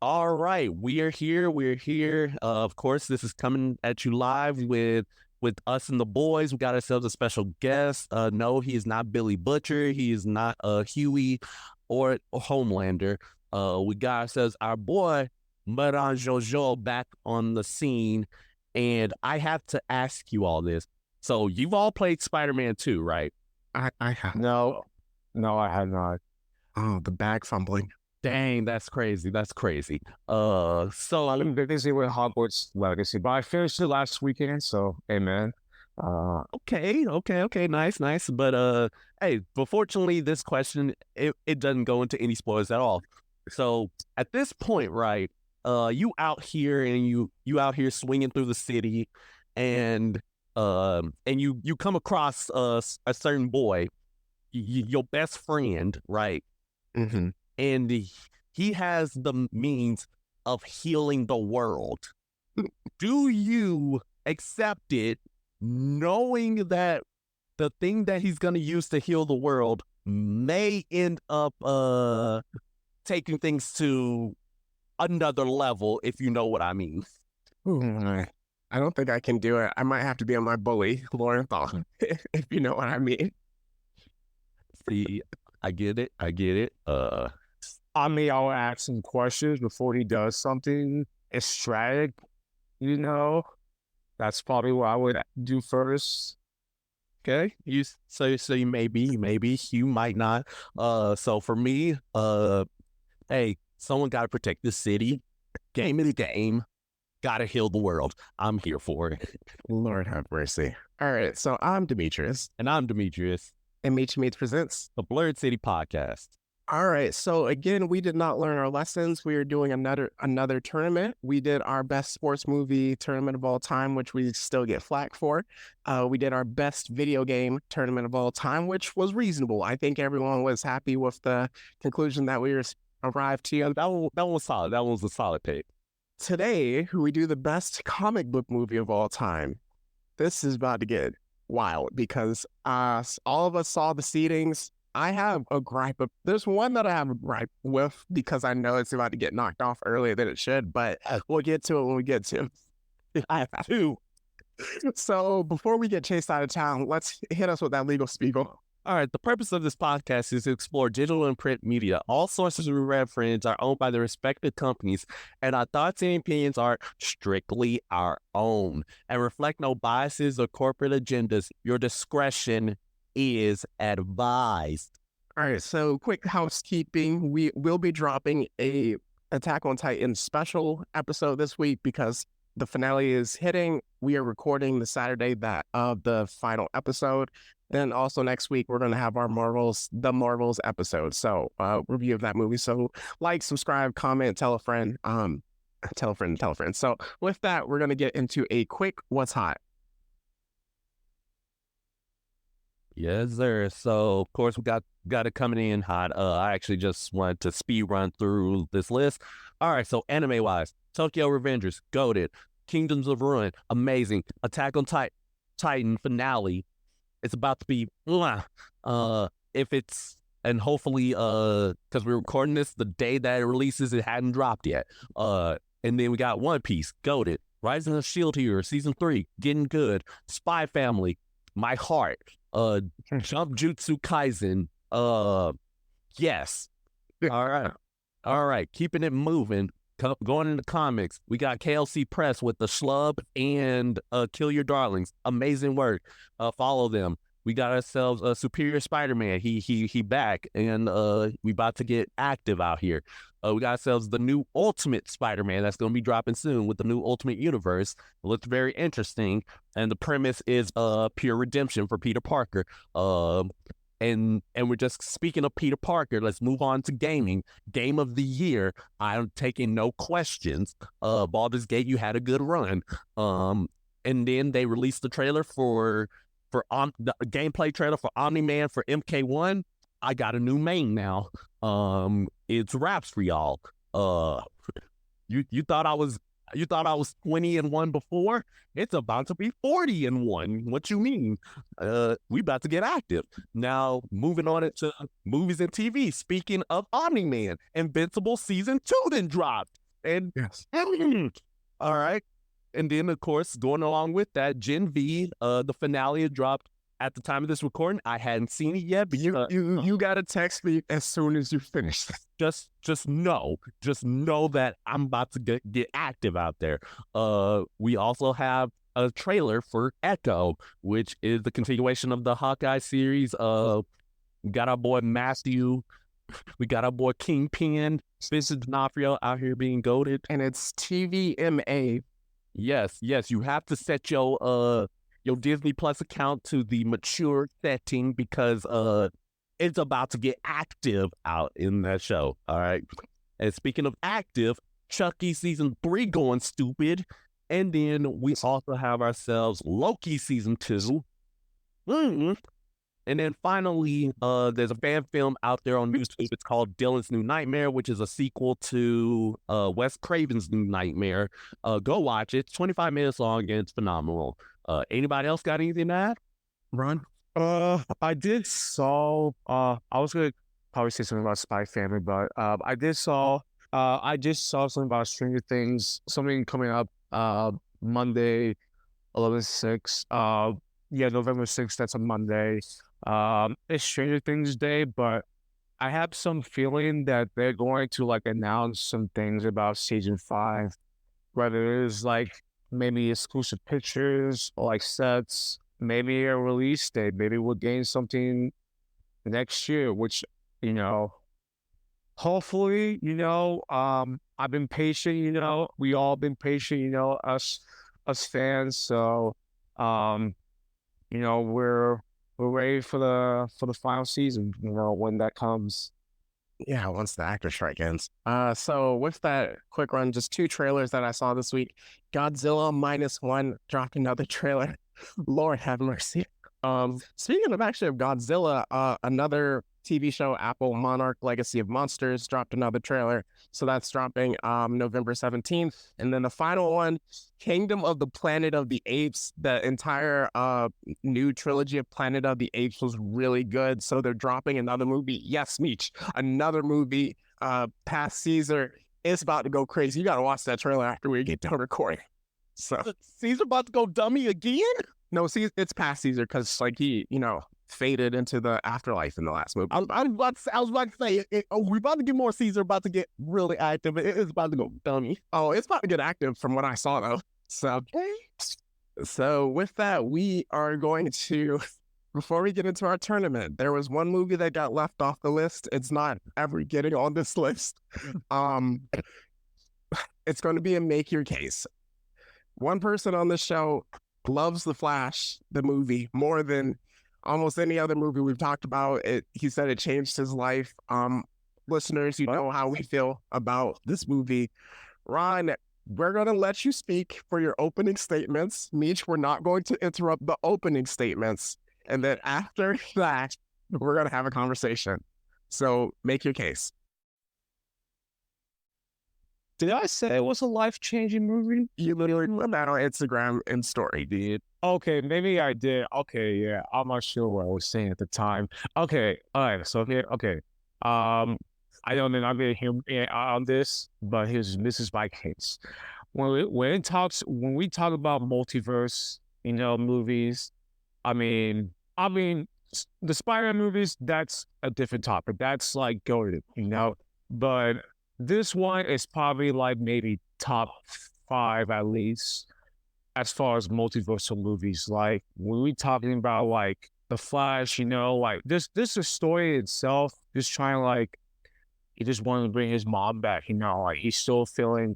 All right, we are here. We're here. Of course, this is coming at you live with us and the boys. We got ourselves a special guest. No, he is not Billy Butcher. He is not Huey or Homelander. We got ourselves our boy Meron-Jo-Jo back on the scene, and I have to ask you all this. So you've all played Spider-Man 2, right? I have. No, no, I have not. Oh, the bag fumbling. Dang, that's crazy. That's crazy. So I'm busy with Hogwarts Legacy, but I finished it last weekend, so amen. Okay. Nice. But hey, but fortunately, this question it doesn't go into any spoilers at all. So at this point, right? You out here and you out here swinging through the city, and you come across a certain boy, your best friend, right? Mm-hmm. And he has the means of healing the world. Do you accept it, knowing that the thing that he's going to use to heal the world may end up taking things to another level, if you know what I mean? I don't think I can do it. I might have to be on my bully, Lorenthal, if you know what I mean. See, I get it. I mean, I'll ask some questions before he does something extract, you know? That's probably what I would do first. Okay, you maybe you might not. So for me, hey, someone got to protect the city. Game of the game. Got to heal the world. I'm here for it. Lord have mercy. All right, so I'm Demetrius, And I'm Demetrius, and Meet Meets presents. the Blurred City Podcast. All right, so again, we did not learn our lessons. We are doing another tournament. We did our best sports movie tournament of all time, which we still get flack for. We did our best video game tournament of all time, which was reasonable. I think everyone was happy with the conclusion that we arrived to. That one was solid. That one was a solid pick. Today, we do the best comic book movie of all time. This is about to get wild because all of us saw the seedings. I have a gripe. There's one that I have a gripe with because I know it's about to get knocked off earlier than it should, but we'll get to it when we get to it. I have two. So before we get chased out of town, let's hit us with that legal spiegel. All right, the purpose of this podcast is to explore digital and print media. All sources we reference are owned by the respective companies, and our thoughts and opinions are strictly our own and reflect no biases or corporate agendas. Your discretion is advised. All right, so quick housekeeping. We will be dropping a Attack on Titan special episode this week because the finale is hitting. We are recording the Saturday of the final episode. Then also next week, we're going to have our the Marvels episode. So review of that movie. So like, subscribe, comment, tell a friend, tell a friend. So with that, we're going to get into a quick What's Hot. Yes, sir. So, of course, we got it coming in hot. I actually just wanted to speed run through this list. All right, so anime-wise, Tokyo Revengers, goated. Kingdoms of Ruin, amazing. Attack on Titan finale. It's about to be, and hopefully, because we're recording this the day that it releases, it hadn't dropped yet. And then we got One Piece, goated. Rising of the Shield Hero, Season 3, getting good. Spy Family, my heart. Jump Jutsu Kaisen. Yes. All right. Keeping it moving. Going into comics, we got KLC Press with The Schlub and Kill Your Darlings. Amazing work. Follow them. We got ourselves a Superior Spider-Man. He back, and we about to get active out here. We got ourselves the new Ultimate Spider-Man that's going to be dropping soon with the new Ultimate Universe. It looks very interesting, and the premise is pure redemption for Peter Parker. And we're just speaking of Peter Parker. Let's move on to gaming. Game of the year. I'm taking no questions. Baldur's Gate, you had a good run. And then they released the trailer for the gameplay trailer for Omni-Man for MK1. I got a new main now. It's raps for y'all. You thought I was 20-1 before? It's about to be 40-1. What you mean? We about to get active. Now, moving on to movies and TV. Speaking of Omni-Man, Invincible Season 2 then dropped. And Yes. all right. And then, of course, going along with that, Gen V, the finale had dropped at the time of this recording. I hadn't seen it yet, but You gotta text me as soon as you finish. just know that I'm about to get active out there. We also have a trailer for Echo, which is the continuation of the Hawkeye series. We got our boy Matthew, we got our boy Kingpin, Vincent D'Onofrio out here being goated. And it's TVMA. Yes, you have to set your Disney Plus account to the mature setting because it's about to get active out in that show. All right. And speaking of active, Chucky season 3 going stupid. And then we also have ourselves Loki season 2. And then finally, there's a fan film out there on YouTube. It's called Dylan's New Nightmare, which is a sequel to Wes Craven's New Nightmare. Go watch it. It's 25 minutes long and it's phenomenal. Anybody else got anything to add? Ron? I did saw. I was gonna probably say something about Spy Family, but I just saw something about Stranger Things. Something coming up Monday, 11/6. November 6th. That's a Monday. It's Stranger Things Day, but I have some feeling that they're going to like announce some things about season 5, whether it's like maybe exclusive pictures or like sets, maybe a release date. Maybe we'll gain something next year, which, hopefully, I've been patient, we all been patient, us fans. So, we're ready for the final season, when that comes. Yeah, once the actor strike ends. So with that quick run, just 2 trailers that I saw this week. Godzilla -1 dropped another trailer. Lord have mercy. Speaking of Godzilla, another TV show, Apple Monarch Legacy of Monsters, dropped another trailer. So that's dropping November 17th. And then the final one, Kingdom of the Planet of the Apes. The entire new trilogy of Planet of the Apes was really good. So they're dropping another movie. Yes, Meech, another movie, past Caesar. It's about to go crazy. You got to watch that trailer after we get done recording. So Caesar about to go dummy again? No, see, it's past Caesar because like he, faded into the afterlife in the last movie. I was about to say, we're about to get more Caesar, about to get really active. It's about to go dummy. Oh, it's about to get active from what I saw though. So with that, we are going to, before we get into our tournament, there was one movie that got left off the list. It's not ever getting on this list. It's going to be a make your case. One person on this show loves The Flash, the movie, more than almost any other movie we've talked about. He said it changed his life. Listeners, you know how we feel about this movie. Ron, we're going to let you speak for your opening statements. Meech, we're not going to interrupt the opening statements. And then after that, we're going to have a conversation. So make your case. Did I say it was a life-changing movie? You literally put that on Instagram and story, dude. Okay, maybe I did. Okay, yeah. I'm not sure what I was saying at the time. Okay, all right. So here, okay. I don't know. I'm gonna hear on this, but this is my case. When we talk about multiverse, movies. I mean, the Spider-Man movies. That's a different topic. That's like goated, But this one is probably like maybe top 5 at least as far as multiversal movies. Like when we talking about like The Flash, like this is a story itself, just trying like he just wanted to bring his mom back, like he's still feeling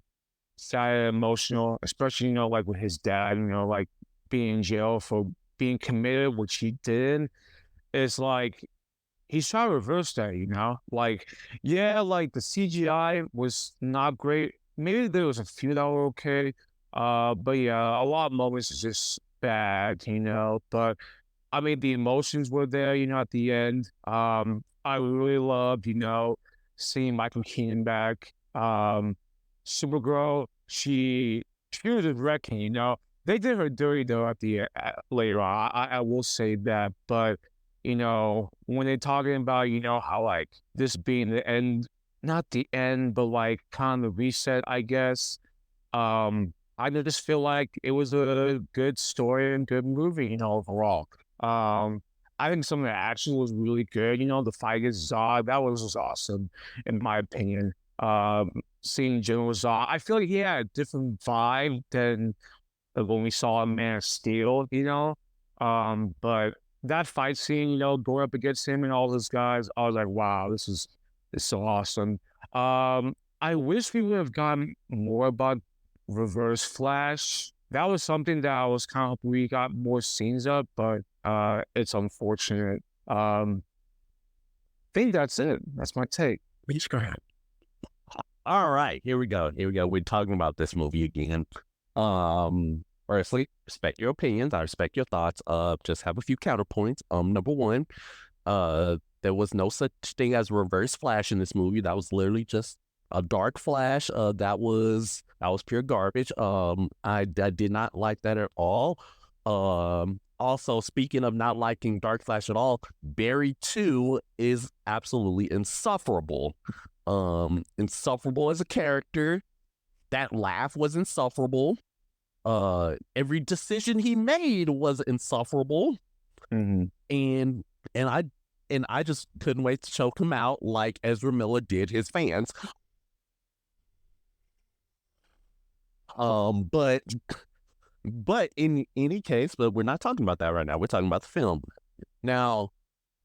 sad and emotional, especially, like with his dad, like being in jail for being committed, which he did. It's like he's trying to reverse that, like, yeah, like the CGI was not great. Maybe there was a few that were okay. But yeah, a lot of moments is just bad, but I mean, the emotions were there, at the end. I really loved, seeing Michael Keaton back. Supergirl, she was a wrecking, They did her dirty though at the later on. I will say that, but when they're talking about, how like this being the end not the end, but like kind of reset, I guess. I just feel like it was a good story and good movie, overall. I think some of the action was really good. The fight against Zod, that was just awesome, in my opinion. Seeing General Zod, I feel like he had a different vibe than when we saw Man of Steel. But that fight scene, going up against him and all those guys, I was like, wow, this is so awesome. I wish we would have gotten more about Reverse Flash. That was something that I was kind of we got more scenes of, but it's unfortunate. Think that's it. That's my take. Please go ahead. All right, here we go. We're talking about this movie again. Firstly, respect your opinions. I respect your thoughts. Just have a few counterpoints. Number one, there was no such thing as Reverse Flash in this movie. That was literally just a dark Flash. That was pure garbage. I did not like that at all. Also, speaking of not liking Dark Flash at all, Barry 2 is absolutely insufferable. Insufferable as a character. That laugh was insufferable. Every decision he made was insufferable. Mhm. And I just couldn't wait to choke him out like Ezra Miller did his fans. But in any case, but we're not talking about that right now. We're talking about the film. Now,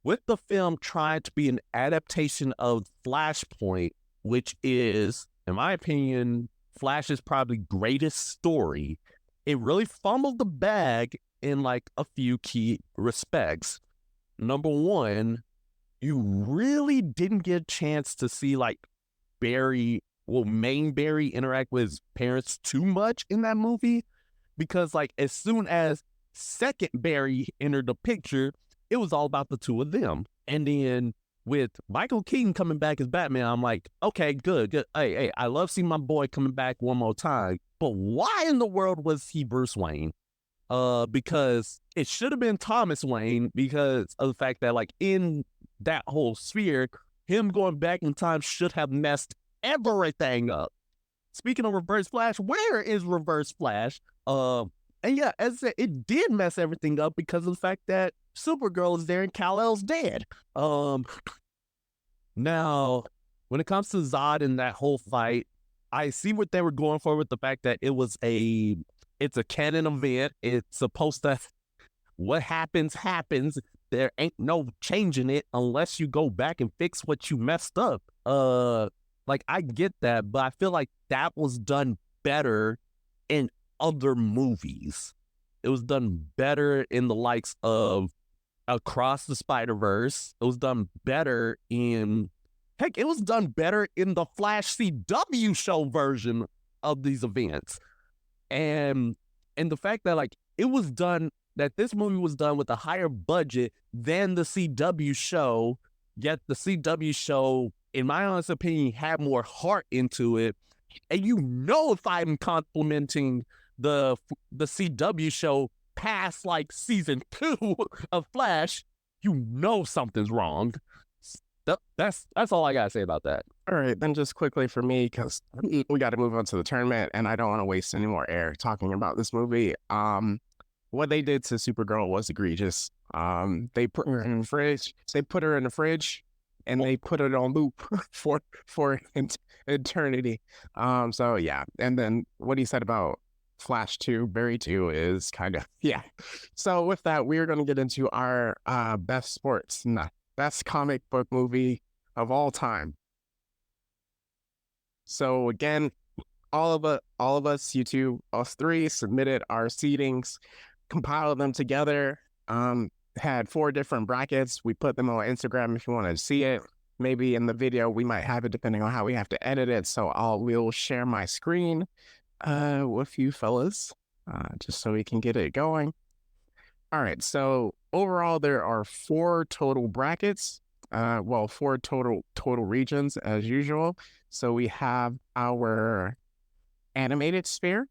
with the film trying to be an adaptation of Flashpoint, which is, in my opinion, Flash's probably greatest story, it really fumbled the bag in like a few key respects. Number one, you really didn't get a chance to see like main Barry interact with his parents too much in that movie, because like as soon as second Barry entered the picture, it was all about the two of them. And then with Michael Keaton coming back as Batman, I'm like, okay, good. Hey, I love seeing my boy coming back one more time. But why in the world was he Bruce Wayne? Because it should have been Thomas Wayne, because of the fact that like in that whole sphere, him going back in time should have messed everything up. Speaking of Reverse Flash, where is Reverse Flash? And yeah, as I said, it did mess everything up because of the fact that Supergirl is there and Kal-El's dead. Now, when it comes to Zod and that whole fight, I see what they were going for with the fact that it's a canon event. It's supposed to, what happens. There ain't no changing it unless you go back and fix what you messed up. Like I get that, but I feel like that was done better in other movies. It was done better in the likes of Across the Spider-Verse. It was done better in it was done better in the Flash CW show version of these events. And the fact that like this movie was done with a higher budget than the CW show, yet the CW show, in my honest opinion, had more heart into it. And if I'm complimenting the CW show past like season 2 of Flash, something's wrong. That's all I gotta say about that. All right, then just quickly for me, because we got to move on to the tournament, and I don't want to waste any more air talking about this movie. What they did to Supergirl was egregious. They put her in the fridge. And they put it on loop for eternity. So yeah, and then what he said about Flash 2, Barry 2 is kind of, yeah. So with that, we're going to get into our best comic book movie of all time. So again, all of us, you two, us three, submitted our seedings, compiled them together, had 4 different brackets. We put them on Instagram if you want to see it. Maybe in the video we might have it depending on how we have to edit it. So we'll share my screen with you fellas, just so we can get it going. All right, so overall there are 4 total brackets. 4 total regions as usual. So we have our animated sphere,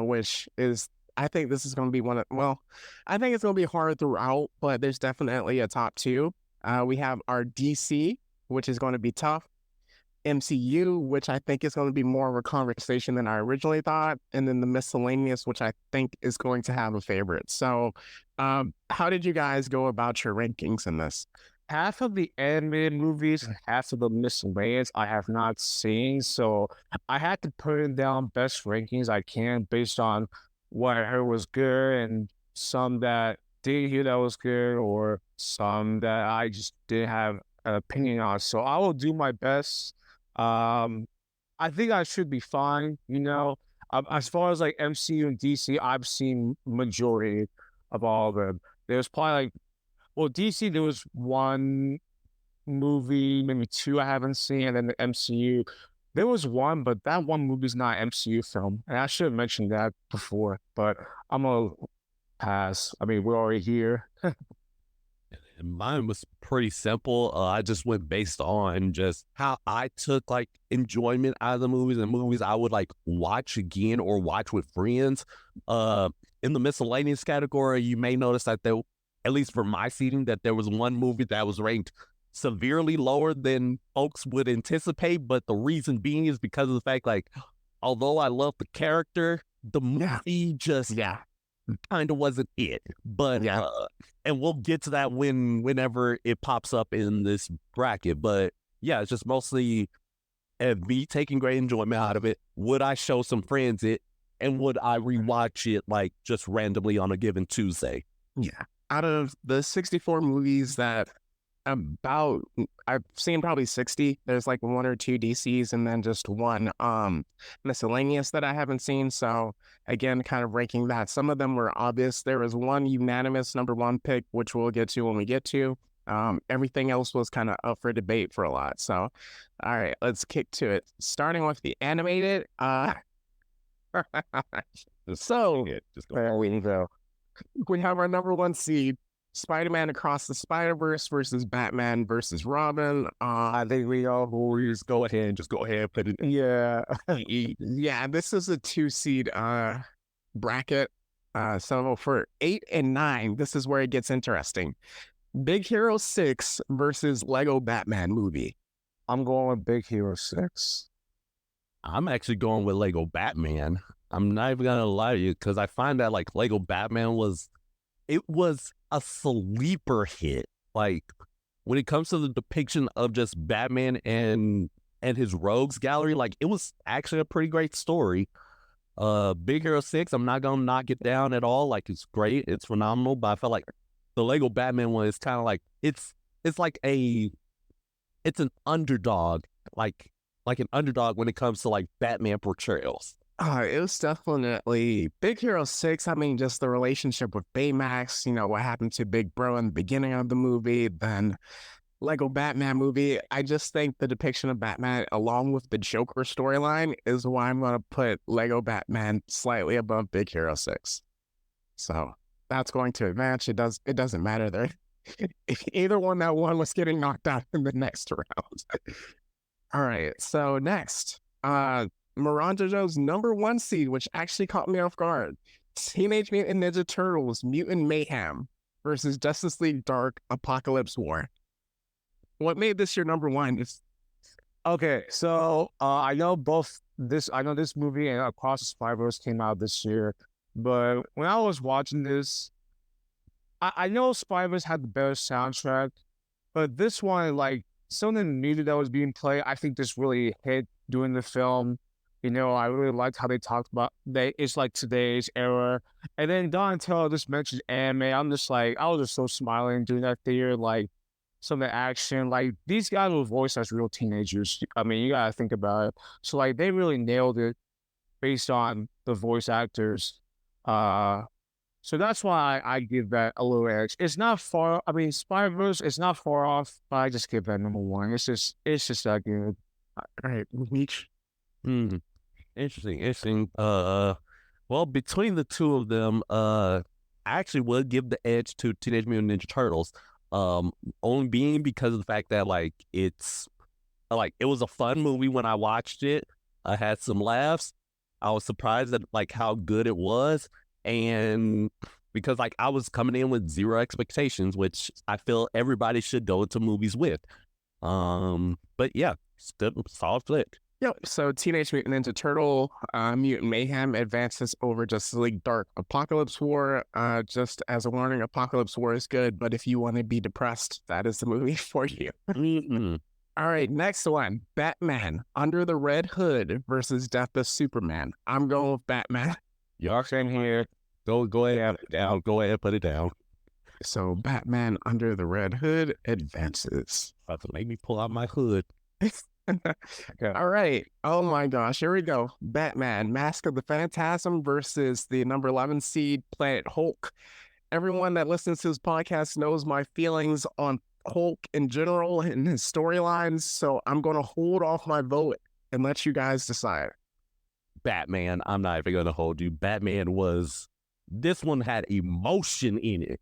which is, I think this is going to be I think it's going to be hard throughout, but there's definitely a top 2. We have our DC, which is going to be tough. MCU, which I think is going to be more of a conversation than I originally thought, and then the miscellaneous, which I think is going to have a favorite. So, how did you guys go about your rankings in this? Half of the animated movies and half of the miscellaneous I have not seen, so I had to put it down best rankings I can based on what I heard was good and some that didn't hear that was good or some that I just didn't have an opinion on. So I will do my best. Um, I think I should be fine, you know. As far as like MCU and DC, I've seen majority of all of them. There's probably like DC, there was one movie, maybe two I haven't seen, and then the MCU. There was one, but that one movie's not an MCU film. And I should have mentioned that before, but I'm gonna pass. I mean, we're already here. And mine was pretty simple. I just went based on just how I took like enjoyment out of the movies and movies I would like watch again or watch with friends. In the miscellaneous category, you may notice that there, at least for my seating, that there was one movie that was ranked severely lower than folks would anticipate. But the reason being is because of the fact, like, although I love the character, the movie just kind of wasn't it. But and we'll get to that whenever it pops up in this bracket. But yeah, it's just mostly me taking great enjoyment out of it. Would I show some friends it, and would I rewatch it like just randomly on a given Tuesday? Yeah. Out of the 64 movies that I've seen probably 60. There's like one or two DCs and then just one miscellaneous that I haven't seen. So again, kind of ranking that. Some of them were obvious. There was one unanimous number one pick, which we'll get to when we get to. Everything else was kind of up for debate for a lot. So all right, let's kick to it. Starting with the animated. So there we go. We have our number one seed, Spider-Man Across the Spider-Verse versus Batman versus Robin. I think we all just go ahead and put it. Yeah. Yeah, this is a 2-seed bracket. So for 8 and 9, this is where it gets interesting. Big Hero 6 versus Lego Batman movie. I'm going with Big Hero 6. I'm actually going with Lego Batman. I'm not even gonna lie to you, because I find that like Lego Batman was a sleeper hit. Like when it comes to the depiction of just Batman and his rogues gallery, like it was actually a pretty great story. Big Hero 6, I'm not gonna knock it down at all. Like it's great, it's phenomenal, but I felt like the Lego Batman one is kind of like it's an underdog, like an underdog when it comes to like Batman portrayals. It was definitely Big Hero 6. I mean, just the relationship with Baymax, you know, what happened to Big Bro in the beginning of the movie, then Lego Batman movie. I just think the depiction of Batman, along with the Joker storyline, is why I'm going to put Lego Batman slightly above Big Hero 6. So that's going to advance. It doesn't matter there. Either one that won was getting knocked out in the next round. All right. So next, Meron-Jo-Jo's number one seed, which actually caught me off guard. Teenage Mutant Ninja Turtles Mutant Mayhem versus Justice League Dark Apocalypse War. What made this your number one? Okay, so I know this movie and Across the Spider-Verse came out this year, but when I was watching this, I know Spider-Verse had the better soundtrack, but this one, like, some of the music that was being played, I think this really hit during the film. You know, I really liked how they talked about it's like today's era. And then Donatello just mentioned anime. I was just so smiling during that theater, like some of the action. Like these guys were voiced as real teenagers. I mean, you gotta think about it. So like they really nailed it based on the voice actors. So that's why I give that a little edge. It's not far. I mean, Spider-Verse is not far off, but I just give that number one. It's just that good. All right, Meech. Interesting. Well, between the two of them, I actually would give the edge to Teenage Mutant Ninja Turtles. Only being because of the fact that like it was a fun movie when I watched it. I had some laughs. I was surprised at like how good it was, and because like I was coming in with zero expectations, which I feel everybody should go into movies with. But yeah, Still solid flick. Yep. So Teenage Mutant Ninja Turtle, Mutant Mayhem advances over Justice League Dark Apocalypse War. Just as a warning, Apocalypse War is good, but if you want to be depressed, that is the movie for you. All right, next one. Batman Under the Red Hood versus Death of Superman. I'm going with Batman. Y'all same here. Go ahead, down. Go ahead, put it down. So Batman Under the Red Hood advances. About to make me pull out my hood. Okay. All right. Oh my gosh. Here we go. Batman, Mask of the Phantasm versus the number 11 seed Planet Hulk. Everyone that listens to this podcast knows my feelings on Hulk in general and his storylines. So I'm going to hold off my vote and let you guys decide. Batman, I'm not even going to hold you. This one had emotion in it.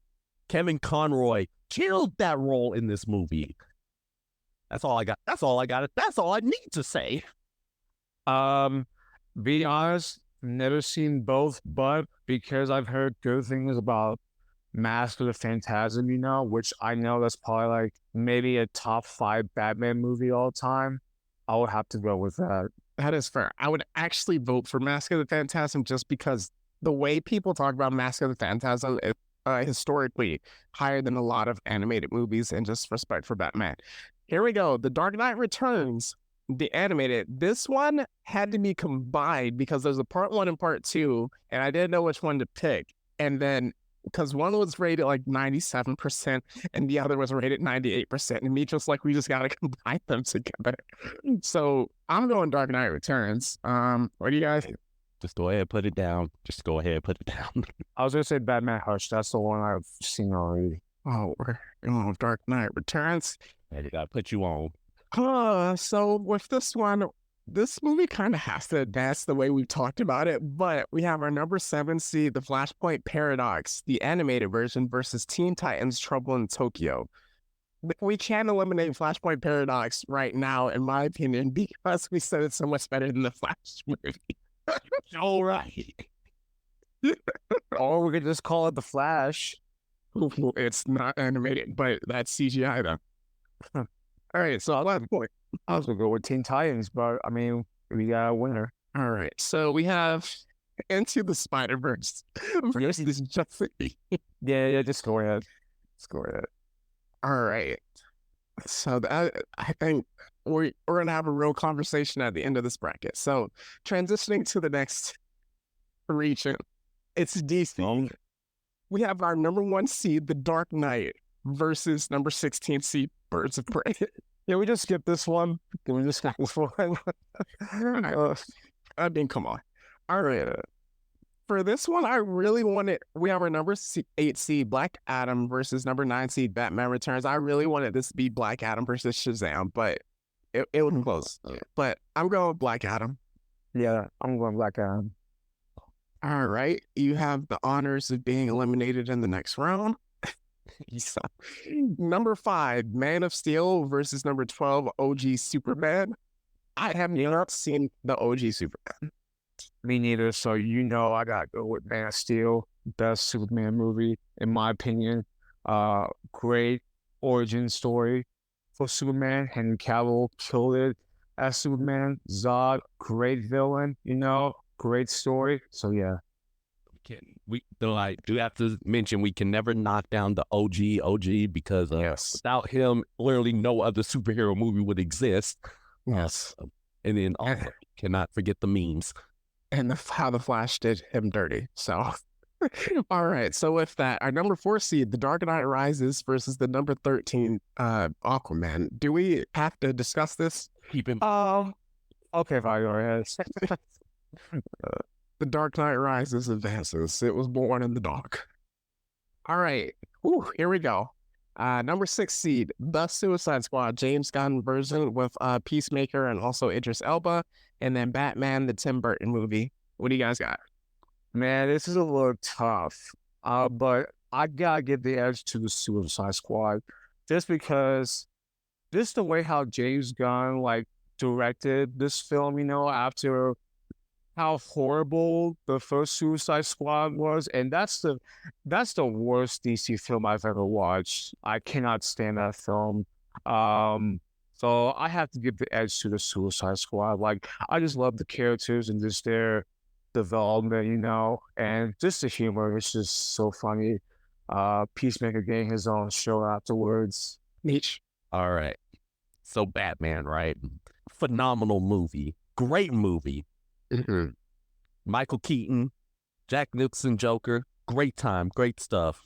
Kevin Conroy killed that role in this movie. That's all I got. That's all I need to say. Be honest, never seen both, but because I've heard good things about Mask of the Phantasm, which I know that's probably like maybe a top 5 Batman movie all time, I would have to go with that. That is fair. I would actually vote for Mask of the Phantasm just because the way people talk about Mask of the Phantasm is historically higher than a lot of animated movies, and just respect for Batman. Here we go. The Dark Knight Returns, the animated. This one had to be combined because there's a part 1 and part 2, and I didn't know which one to pick. And then, because one was rated like 97% and the other was rated 98%. And me just like, we just got to combine them together. So I'm going Dark Knight Returns. What do you guys? Just go ahead, put it down. I was going to say Batman Hush. That's the one I've seen already. Oh, we're going with Dark Knight Returns. I got to put you on. So with this one, this movie kind of has to advance the way we've talked about it, but we have our number 7 seed, The Flashpoint Paradox, the animated version versus Teen Titans Trouble in Tokyo. We can't eliminate Flashpoint Paradox right now, in my opinion, because we said it's so much better than the Flash movie. All right. Or we could just call it The Flash. It's not animated, but that's CGI though. All right, so I'll have a point. I was going to go with Teen Titans, but I mean, we got a winner. All right, so we have Into the Spider-Verse versus Justice League. Yeah, just go ahead. All right. So I think we're going to have a real conversation at the end of this bracket. So transitioning to the next region, it's DC. We have our number 1 seed, The Dark Knight, versus number 16 seed, Birds of Prey. Yeah, we just skip this one. Can we just skip this one? I mean, come on. All right. For this one, I really wanted, we have our number 8 seed, Black Adam, versus number 9 seed, Batman Returns. I really wanted this to be Black Adam versus Shazam, but it was close. But I'm going with Black Adam. Yeah, I'm going Black Adam. All right. You have the honors of being eliminated in the next round. So, number 5, Man of Steel versus number 12, OG Superman. I have not seen the OG Superman. Me neither. So I gotta go with Man of Steel, best Superman movie in my opinion. Great origin story for Superman. Henry Cavill killed it as Superman. Zod, great villain. Great story. So yeah. We do have to mention we can never knock down the OG because without him, literally no other superhero movie would exist. Yes. And then also cannot forget the memes. And how the Flash did him dirty. So, all right. So with that, our number 4 seed, The Dark Knight Rises versus the number 13, Aquaman. Do we have to discuss this? Keep him. Okay, fine, go ahead. The Dark Knight Rises advances. It was born in the dark. All right. Here we go. Number 6 seed, The Suicide Squad, James Gunn version with Peacemaker and also Idris Elba. And then Batman, the Tim Burton movie. What do you guys got? Man, this is a little tough. But I gotta give the edge to The Suicide Squad. Just because this the way how James Gunn directed this film, after how horrible the first Suicide Squad was, and that's the worst DC film I've ever watched. I cannot stand that film. So I have to give the edge to the Suicide Squad. Like, I just love the characters and just their development, and just the humor. It's just so funny. Peacemaker getting his own show afterwards. Nietzsche. All right. So Batman, right? Phenomenal movie. Great movie. Michael Keaton, Jack Nicholson Joker. Great time. Great stuff.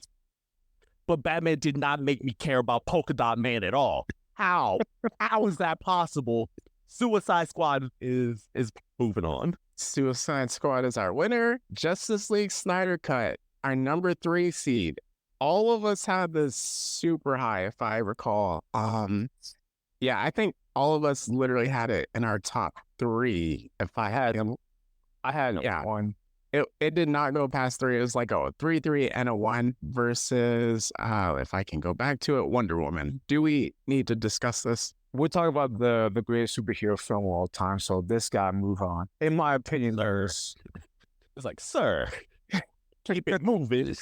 But Batman did not make me care about Polka Dot Man at all. How? How is that possible? Suicide Squad is moving on. Suicide Squad is our winner. Justice League Snyder Cut, our number 3 seed. All of us had this super high, if I recall. Yeah, I think all of us literally had it in our top 3. If I had him, I had Yeah. 1. it did not go past 3. It was like a 3-3 and a 1 versus, if I can go back to it, Wonder Woman. Do we need to discuss this? We're talking about the greatest superhero film of all time, so this guy move on. In my opinion, there's It's like, sir, keep it moving.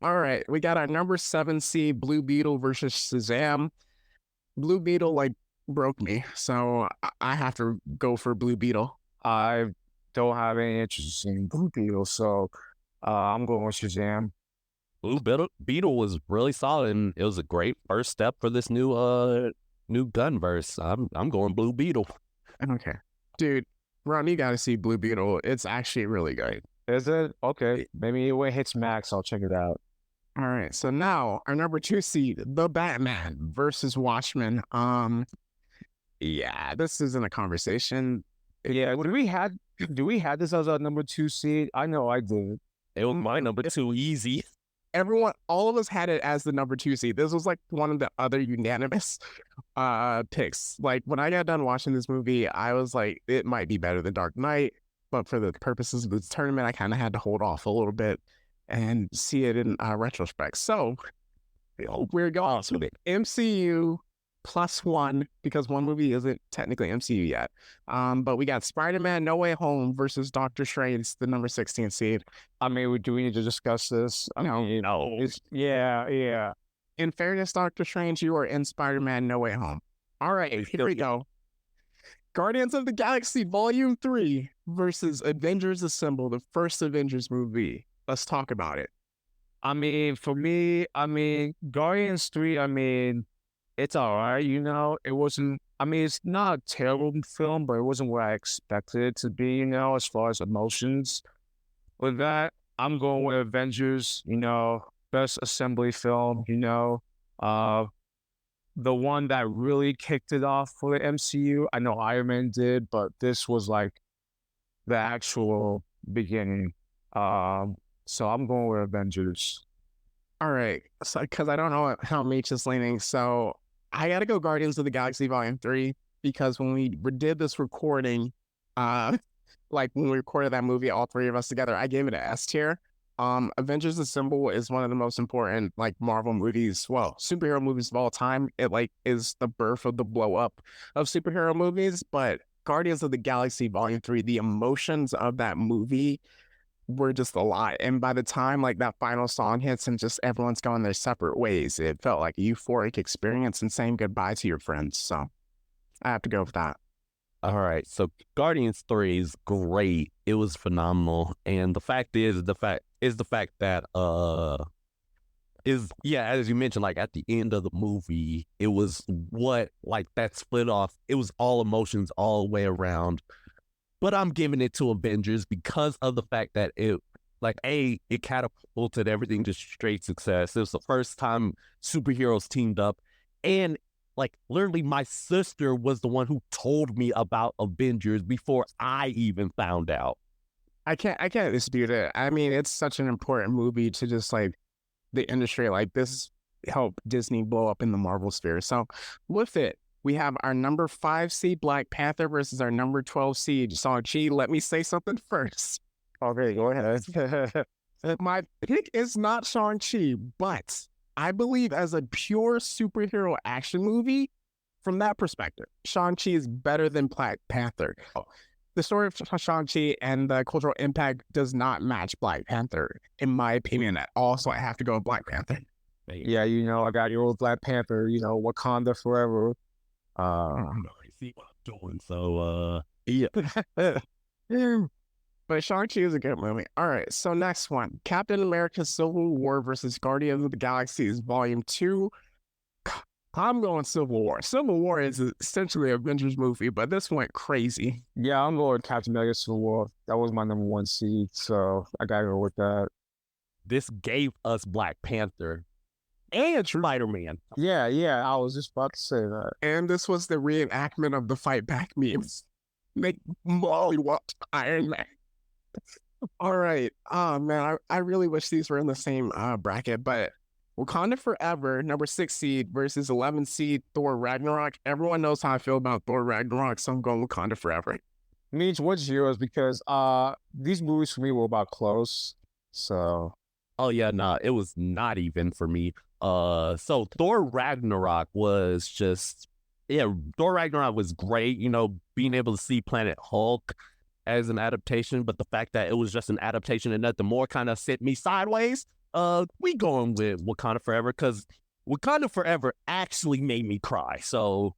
All right, we got our number 7 seed, Blue Beetle versus Shazam. Blue Beetle broke me, so I have to go for Blue Beetle. I don't have any interest in Blue Beetle, so I'm going with Shazam. Blue Beetle was really solid, and it was a great first step for this new Gunverse. I'm going Blue Beetle. Okay, dude, Ron, you got to see Blue Beetle. It's actually really good. Is it? Okay, maybe when it hits max, I'll check it out. All right, so now our number 2 seed, The Batman versus Watchmen. Yeah, this isn't a conversation. Yeah, do we had this as our number 2 seed? I know I did. It was my number 2, easy. All of us had it as the number 2 seed. This was like one of the other unanimous picks. Like when I got done watching this movie, I was like, it might be better than Dark Knight, but for the purposes of this tournament, I kind of had to hold off a little bit and see it in retrospect. So we're going to the MCU +1 because one movie isn't technically MCU yet. But we got Spider-Man No Way Home versus Doctor Strange, the number 16 seed. I mean, do we need to discuss this? I mean, yeah. In fairness, Doctor Strange, you are in Spider-Man No Way Home. All right, here we go. Guardians of the Galaxy Volume 3 versus Avengers Assemble, the first Avengers movie. Let's talk about it. I mean, for me, Guardians 3, it's all right, It wasn't, it's not a terrible film, but it wasn't what I expected it to be, as far as emotions. With that, I'm going with Avengers, best assembly film, the one that really kicked it off for the MCU. I know Iron Man did, but this was like the actual beginning. So I'm going with Avengers. All right, so because I don't know how Meech is leaning, so I got to go Guardians of the Galaxy Volume 3 because when we did this recording, like when we recorded that movie, all 3 of us together, I gave it an S tier. Avengers Assemble is one of the most important Marvel movies, well, superhero movies of all time. It is the birth of the blow up of superhero movies, but Guardians of the Galaxy Volume 3, the emotions of that movie were just a lot. And by the time that final song hits and just everyone's going their separate ways, it felt like a euphoric experience and saying goodbye to your friends. So I have to go with that. All right, so Guardians 3 is great. It was phenomenal, and the fact that as you mentioned, at the end of the movie, it was that split off. It was all emotions all the way around. But I'm giving it to Avengers because of the fact that it catapulted everything to straight success. It was the first time superheroes teamed up, and literally my sister was the one who told me about Avengers before I even found out. I can't dispute it. I mean, it's such an important movie to just the industry this helped Disney blow up in the Marvel sphere. So with it, we have our number 5 seed Black Panther versus our number 12 seed Shang-Chi. Let me say something first. Okay, go ahead. My pick is not Shang-Chi, but I believe as a pure superhero action movie, from that perspective, Shang-Chi is better than Black Panther. The story of Shang-Chi and the cultural impact does not match Black Panther, in my opinion, at all. So I have to go with Black Panther. Yeah, I got your old Black Panther, Wakanda forever. You see what I'm doing? So, yeah. But Shang-Chi is a good movie. All right, so next one. Captain America Civil War versus Guardians of the Galaxy Volume 2. I'm going Civil War. Civil War is essentially an Avengers movie, but this went crazy. Yeah, I'm going Captain America Civil War. That was my number 1 seed, so I gotta go with that. this gave us Black Panther and Spider-Man. Yeah, I was just about to say that. And this was the reenactment of the Fight Back memes. Make Molly watch Iron Man. All right. Oh, man, I really wish these were in the same bracket, but Wakanda Forever, number 6 seed versus 11 seed Thor Ragnarok. Everyone knows how I feel about Thor Ragnarok, so I'm going Wakanda Forever. Meech, what's yours? Because these movies for me were about close. So Oh yeah, nah, it was not even for me. So Thor Ragnarok was just Thor Ragnarok was great, being able to see Planet Hulk as an adaptation, but the fact that it was just an adaptation and nothing more kind of sent me sideways. We going with Wakanda Forever because Wakanda Forever actually made me cry. So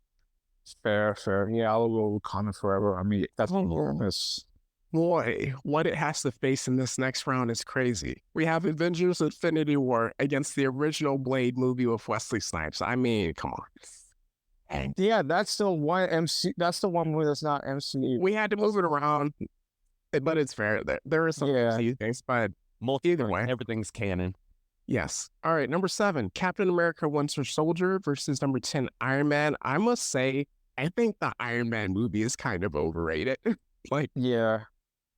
fair. Yeah, I'll go Wakanda Forever. I mean, that's Boy, what it has to face in this next round is crazy. We have Avengers Infinity War against the original Blade movie with Wesley Snipes. I mean, come on. And yeah, that's the one That's the one movie that's not MCU. We had to move it around, but it's fair. There are some MCU things, but either way, everything's canon. Yes. All right, number 7, Captain America Winter Soldier versus number 10, Iron Man. I must say, I think the Iron Man movie is kind of overrated.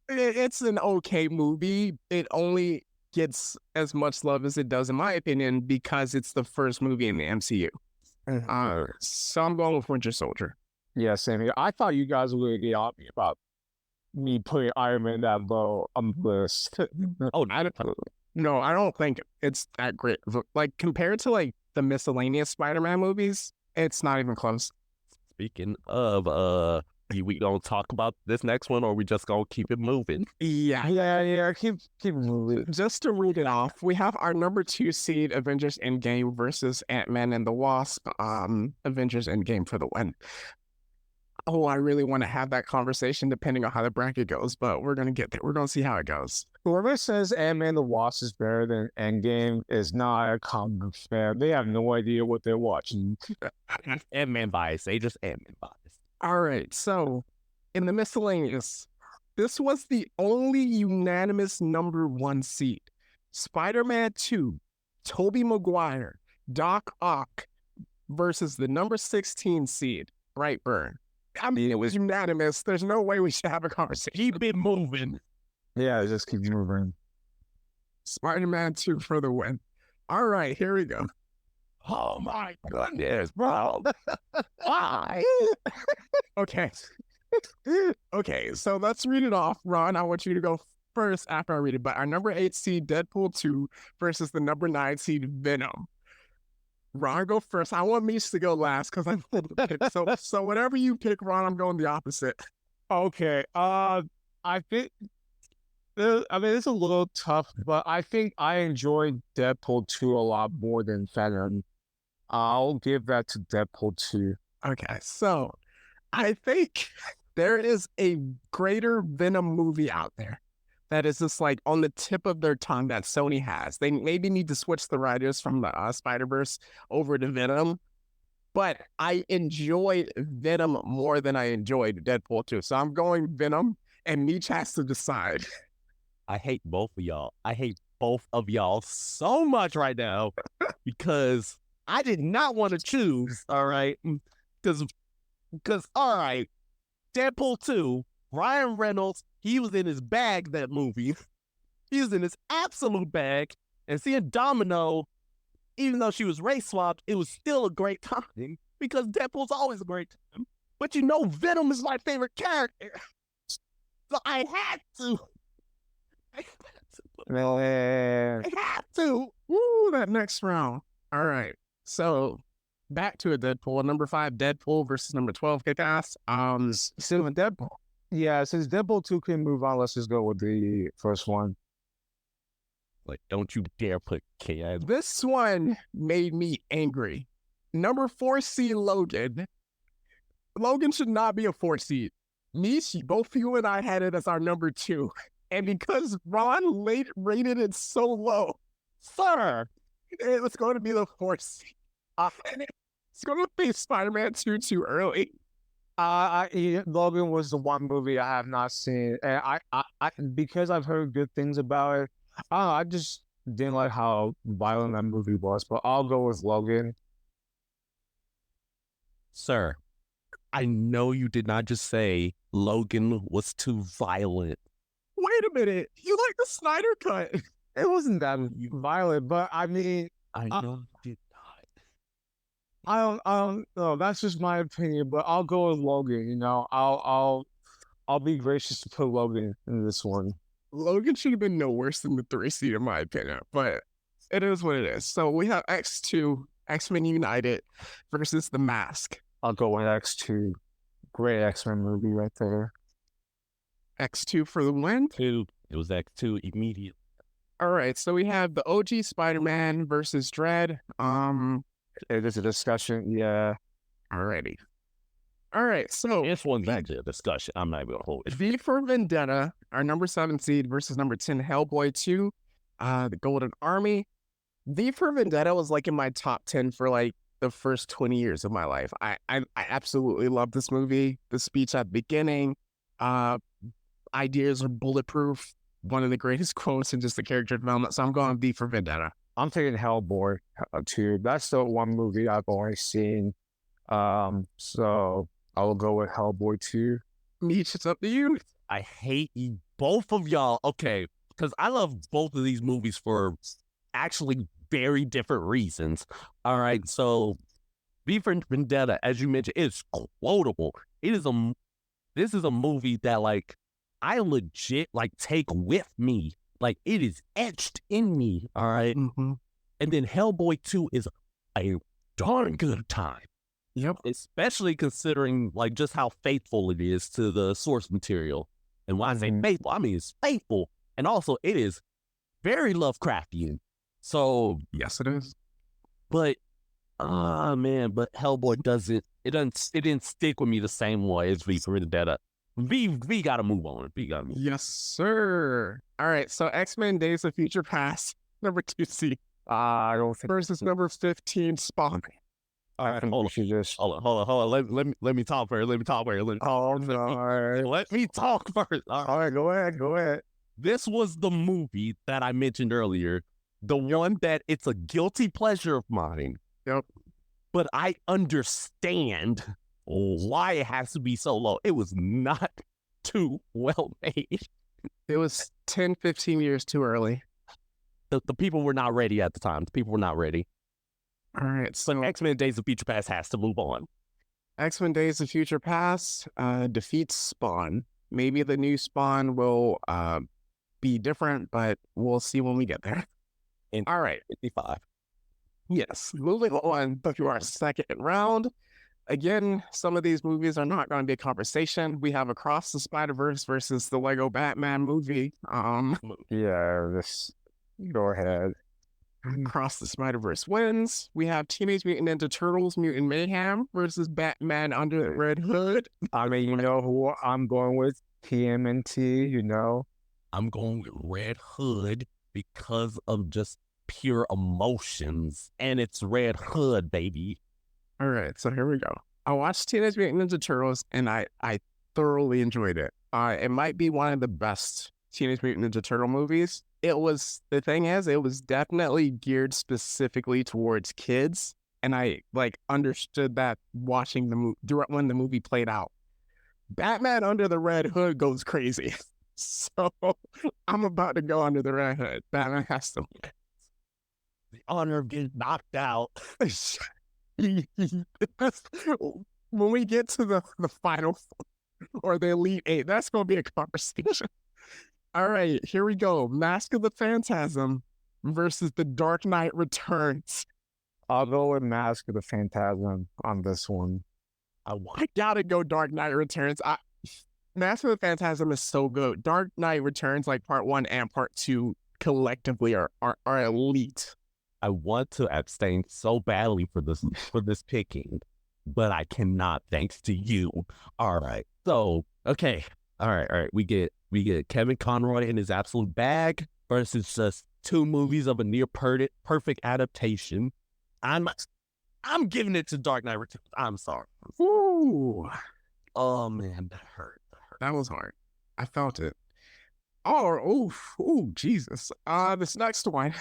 It's an okay movie. It only gets as much love as it does, in my opinion, because it's the first movie in the MCU. So I'm going with Winter Soldier. Yeah, same here. I thought you guys were going to get on me about me putting Iron Man that low on the list. No, I don't think it's that great. Like, compared to, like, the miscellaneous Spider-Man movies, it's not even close. Speaking of, we gonna talk about this next one, or we just gonna keep it moving? Yeah. Keep moving. Just to read it off, we have our number 2 seed Avengers Endgame versus Ant-Man and the Wasp. Avengers Endgame for the win. Oh, I really want to have that conversation depending on how the bracket goes, but we're gonna get there. We're gonna see how it goes. Whoever says Ant-Man and the Wasp is better than Endgame is not a comic fan. They have no idea what they're watching. Ant-Man bias. They just Ant-Man bias. All right, so in the miscellaneous, this was the only unanimous number 1 seed. Spider-Man 2, Tobey Maguire, Doc Ock versus the number 16 seed, Brightburn. I mean, it was unanimous. There's no way we should have a conversation. Keep it moving. Yeah, just keep moving. Spider-Man 2 for the win. All right, here we go. Oh my goodness, bro. Why? Okay. Okay, so let's read it off. Ron, I want you to go first after I read it. But our number 8 seed, Deadpool 2 versus the number 9 seed, Venom. Ron, go first. I want Meech to go last because I'm so whatever you pick, Ron, I'm going the opposite. Okay. I think it's a little tough, but I think I enjoyed Deadpool 2 a lot more than Venom. I'll give that to Deadpool 2. Okay, so I think there is a greater Venom movie out there that is just like on the tip of their tongue that Sony has. They maybe need to switch the writers from the Spider-Verse over to Venom, but I enjoyed Venom more than I enjoyed Deadpool 2. So I'm going Venom, and Meech has to decide. I hate both of y'all. I hate both of y'all so much right now because I did not want to choose, all right? Because, all right, Deadpool 2, Ryan Reynolds, he was in his bag that movie. He was in his absolute bag. And seeing Domino, even though she was race swapped, it was still a great time because Deadpool's always a great time. But Venom is my favorite character. So I had to. I have to. Woo, that next round. All right. So back to a Deadpool. Number 5, Deadpool versus number 12, Kick-Ass. Still with Deadpool. Yeah, since Deadpool 2 can move on, let's just go with the first one. Like, don't you dare put K.I. This one made me angry. Number 4 seed Logan Logan should not be a 4 seed. Both you and I had it as our number 2. And because Ron rated it so low, sir, it was going to be the 4 seed. It's going to be Spider-Man 2 too early. Logan was the one movie I have not seen, and I because I've heard good things about it. I just didn't like how violent that movie was, but I'll go with Logan. Sir, I know you did not just say Logan was too violent. Wait a minute. You like the Snyder Cut. It wasn't that violent, but I mean, I know you did not. I don't know. That's just my opinion, but I'll go with Logan. You know, I'll be gracious to put Logan in this one. Logan should have been no worse than the 3 seed in my opinion, but it is what it is. So we have X2, X-Men United versus The Mask. I'll go with X2. Great X-Men movie right there. X2 for the win. It was X2 immediately. All right, so we have the OG Spider-Man versus Dread. It is a discussion, yeah. Alrighty. All right, so This one's actually a discussion. I'm not even gonna hold it. V for Vendetta, our number 7 seed versus number 10 Hellboy 2, the Golden Army. V for Vendetta was like in my top 10 for like the first 20 years of my life. I absolutely love this movie. The speech at the beginning, ideas are bulletproof. One of the greatest quotes in just the character development. So I'm going V for Vendetta. I'm taking Hellboy 2. That's the one movie I've only seen. So I will go with Hellboy 2. Meech, it's up to you. I hate you, both of y'all. Okay, because I love both of these movies for actually very different reasons. All right, so V for Vendetta, as you mentioned, is quotable. This is a movie that like I legit like take with me. Like it is etched in me. All right? Mm-hmm. And then Hellboy 2 is a darn good time. Yep. Especially considering like just how faithful it is to the source material. And when I say faithful, I mean it's faithful. And also it is very Lovecraftian. So yes, it is. But but Hellboy didn't stick with me the same way as V for Vendetta. V gotta move on. V gotta move on. Yes, sir. All right, so X-Men Days of Future Past, number 2 seed. I don't think versus number 15 Spawn. I think we should just Hold on. Let me talk first. Let me talk first. Oh no! Let me talk first. All right, go ahead. This was the movie that I mentioned earlier. The one that it's a guilty pleasure of mine. Yep. But I understand why it has to be so low. It was not too well made. It was 10, 15 years too early. The people were not ready at the time. The people were not ready. All right, so X-Men Days of Future Past has to move on. X-Men Days of Future Past defeats Spawn. Maybe the new Spawn will be different, but we'll see when we get there. All right. 55. Yes, moving on to our second round. Again, some of these movies are not going to be a conversation. We have Across the Spider-Verse versus the Lego Batman movie. Yeah, this. Go ahead. Across the Spider-Verse wins. We have Teenage Mutant Ninja Turtles Mutant Mayhem versus Batman Under the Red Hood. I mean, you know who I'm going with? TMNT, you know? I'm going with Red Hood because of just pure emotions. And it's Red Hood, baby. All right, so here we go. I watched Teenage Mutant Ninja Turtles and I thoroughly enjoyed it. It might be one of the best Teenage Mutant Ninja Turtle movies. It was definitely geared specifically towards kids. And I understood that watching the movie when the movie played out. Batman Under the Red Hood goes crazy. So I'm about to go Under the Red Hood. Batman has to win. The honor of getting knocked out. When we get to the final or the Elite Eight, that's going to be a conversation. All right, here we go. Mask of the Phantasm versus The Dark Knight Returns. I'll go with Mask of the Phantasm on this one. I gotta go Dark Knight Returns. Mask of the Phantasm is so good. Dark Knight Returns, like part 1 and part 2, collectively are elite. I want to abstain so badly for this picking, but I cannot thanks to you. All right. So, okay. All right. We get Kevin Conroy in his absolute bag versus just 2 movies of a near perfect adaptation. I'm giving it to Dark Knight Returns. I'm sorry. Ooh, Oh man, that hurt. that was hard. I felt it. Jesus. This next one,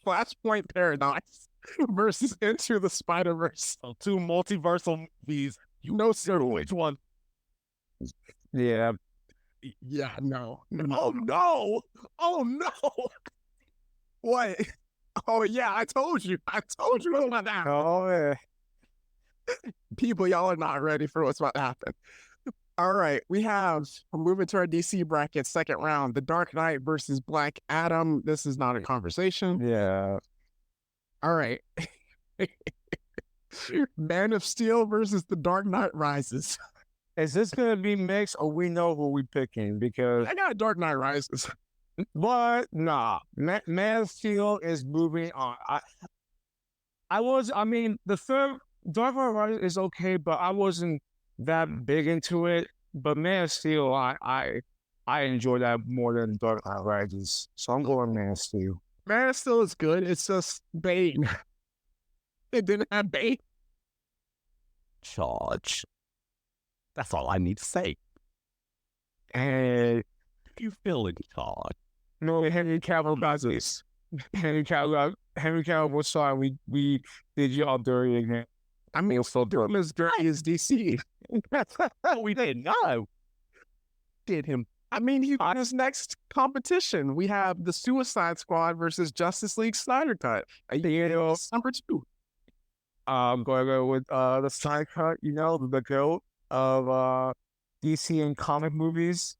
Flashpoint Paradox versus Into the Spider-Verse. So 2 multiversal movies. You know, sir, which one? Yeah. Yeah, no. Oh no! Oh no! What? Oh yeah, I told you about that. Oh, yeah. People, y'all are not ready for what's about to happen. All right, we're moving to our DC bracket, second round, The Dark Knight versus Black Adam. This is not a conversation. Yeah. All right. Man of Steel versus The Dark Knight Rises. Is this gonna be mixed, or we know who we picking? Because I got Dark Knight Rises. but nah, Man of Steel is moving on. I mean, the third Dark Knight Rises is okay, but I wasn't that big into it. But Man of Steel, I enjoy that more than Dark Knight Rises. So I'm going Man of Steel. Man of Steel is good. It's just Bane. It didn't have Bane. Charge. That's all I need to say. And You feel in charge. no, Henry Cavill got this. Henry Cavill was sorry. We did y'all dirty again. I mean, still doing him as dirty as DC. We didn't know. Did him. I mean, he got his next competition. We have the Suicide Squad versus Justice League Snyder Cut. Number 2. I'm going to go with the side cut, the GOAT of DC and comic movies.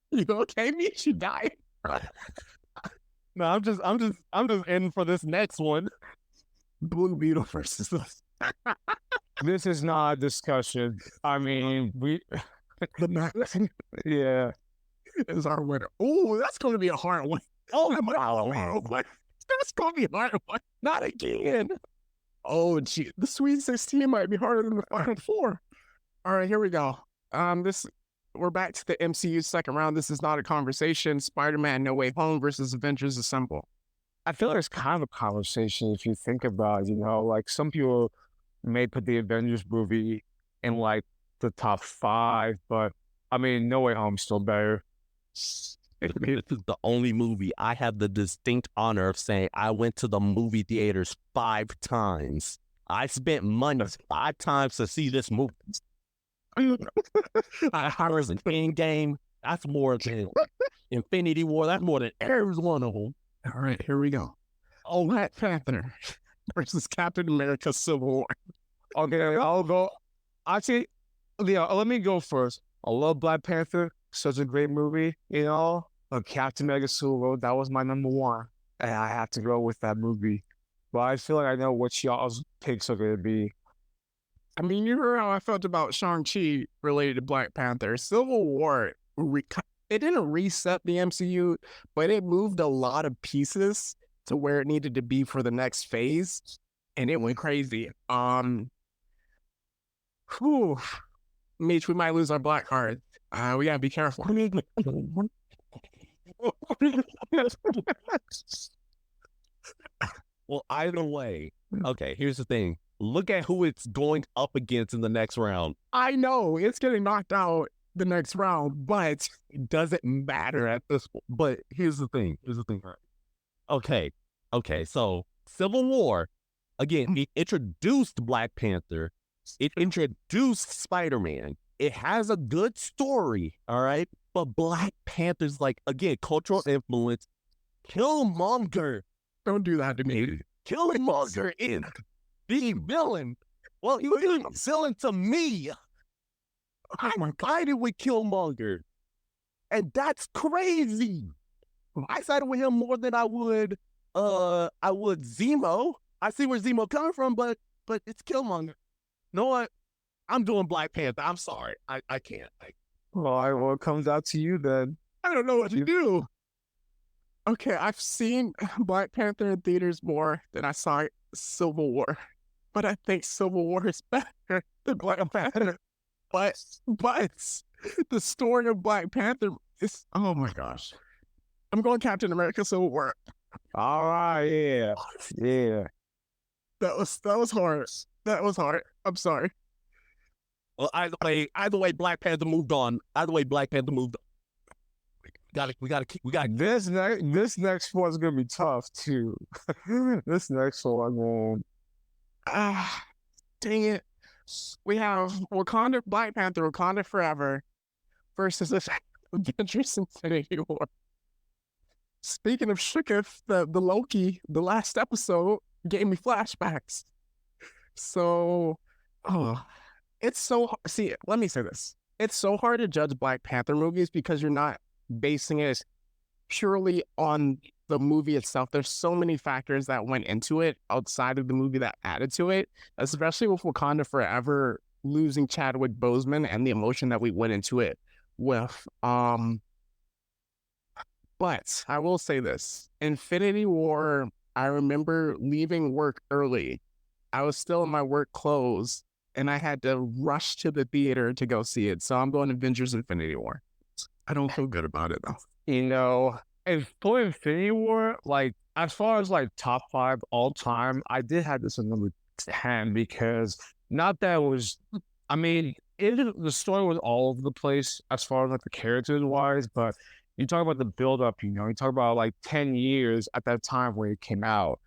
You okay, me? She died. No, I'm just in for this next one. Blue Beetle versus This is not a discussion. I mean, the man yeah. is our winner. Oh, that's going to be a hard one. Oh, that's going to be a hard one. Not again. Oh, gee, the Sweet 16 might be harder than the Final 4. All right, here we go. We're back to the MCU second round. This is not a conversation. Spider-Man No Way Home versus Avengers Assemble. I feel like it's kind of a conversation if you think about, like some people may put the Avengers movie in like the top 5, but I mean, No Way Home's still better. This is the only movie I have the distinct honor of saying I went to the movie theaters 5 times. I spent money 5 times to see this movie. I was an Endgame. That's more than Infinity War. That's more than every one of them. All right, here we go. Oh, Black Panther versus Captain America Civil War. Okay, I'll go. Actually, let me go first. I love Black Panther. Such a great movie, Captain America Civil War, that was my number 1. And I have to go with that movie. But I feel like I know what y'all's picks are going to be. I mean, you heard how I felt about Shang-Chi related to Black Panther. Civil War, it didn't reset the MCU, but it moved a lot of pieces to where it needed to be for the next phase, and it went crazy. Mitch, we might lose our black card. We gotta be careful. Well, either way, okay, here's the thing. Look at who it's going up against in the next round. I know it's getting knocked out the next round, but It doesn't matter at this point. But here's the thing. Right? Okay. So Civil War, again, it introduced Black Panther. It introduced Spider-Man. It has a good story, all right? But Black Panther's like, again, cultural influence. Killmonger. don't do that to me. Killmonger is the villain. Well, he was villain to me. I sided with Killmonger. And that's crazy. I sided with him more than I would Zemo. I see where Zemo coming from, but it's Killmonger. You know what? I'm doing Black Panther. I'm sorry. I can't. Well, it comes out to you then. I don't know what to do. Okay, I've seen Black Panther in theaters more than I saw Civil War. but I think Civil War is better than Black Panther. But the story of Black Panther is, oh my gosh. I'm going Captain America Civil War. All right, yeah. That was hard. That was hard. I'm sorry. Well, either way, Black Panther moved on. We gotta keep. This next one's gonna be tough too. This next one, Dang it. We have Black Panther, Wakanda Forever versus Avengers Infinity War. Speaking of Shukif, the Loki, the last episode gave me flashbacks. So, it's so, see, let me say this. It's so hard to judge Black Panther movies because you're not basing it purely on the movie itself. There's so many factors that went into it outside of the movie that added to it, especially with Wakanda Forever losing Chadwick Boseman and the emotion that we went into it with. But I will say this, Infinity War, I remember leaving work early. I was still in my work clothes and I had to rush to the theater to go see it. So I'm going Avengers Infinity War. I don't feel good about it though. you know, and for Infinity War, like as far as like top 5 all time, I did have this at number 10 because not that it was, I mean, the story was all over the place as far as like the characters wise, but you talk about the build up, you talk about like 10 years at that time where it came out.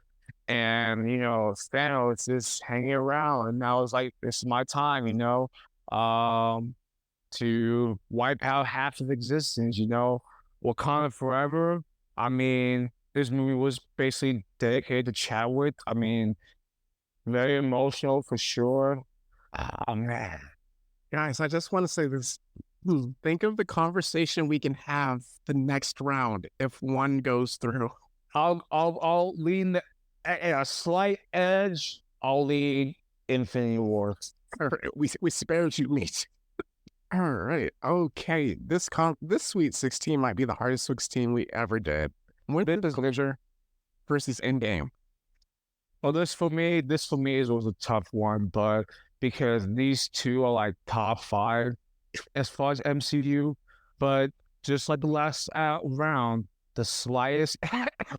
And, Thanos is hanging around and now it's like, this is my time, to wipe out half of existence, Wakanda Forever. I mean, this movie was basically dedicated to Chadwick. I mean, very emotional for sure. Oh, man. Guys, I just want to say this. Think of the conversation we can have the next round if one goes through. I'll lean a slight edge. I'll lean Infinity War. All right, we spared you meat. All right, okay. This Sweet 16 might be the hardest 16 we ever did. When did this Ledger versus Endgame? Well, this for me was a tough one, but because these two are like top 5 as far as MCU, but just like the last round, the slightest.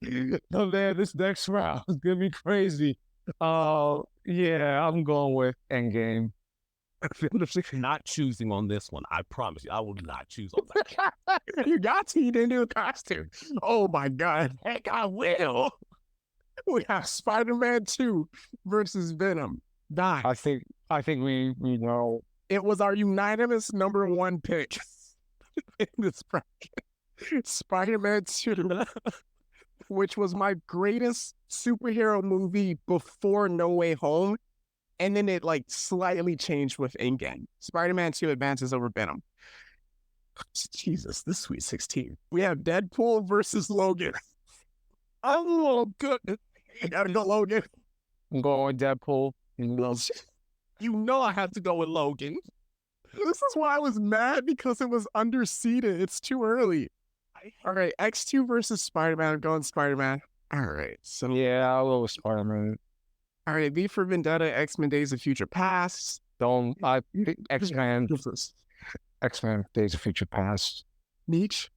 No, man, this next round is gonna be crazy. Yeah, I'm going with Endgame. Not choosing on this one. I promise you, I will not choose on that. You got to. You didn't do a costume. Oh my God. Heck, I will. We have Spider-Man 2 versus Venom. Die. I think we know. It was our unanimous number 1 pick in this bracket. Spider-Man 2, which was my greatest superhero movie before No Way Home. And then it like slightly changed with Endgame. Spider-Man 2 advances over Venom. Jesus, this Sweet 16. We have Deadpool versus Logan. Oh, good. I gotta go Logan. I'm going Deadpool. You know I have to go with Logan. This is why I was mad, because it was underseeded. It's too early. All right, X2 versus Spider-Man. I'm going Spider-Man. All right. So yeah, I'll go with Spider-Man. All right, V for Vendetta, X-Men Days of Future Past. X-Men Days of Future Past. Meech.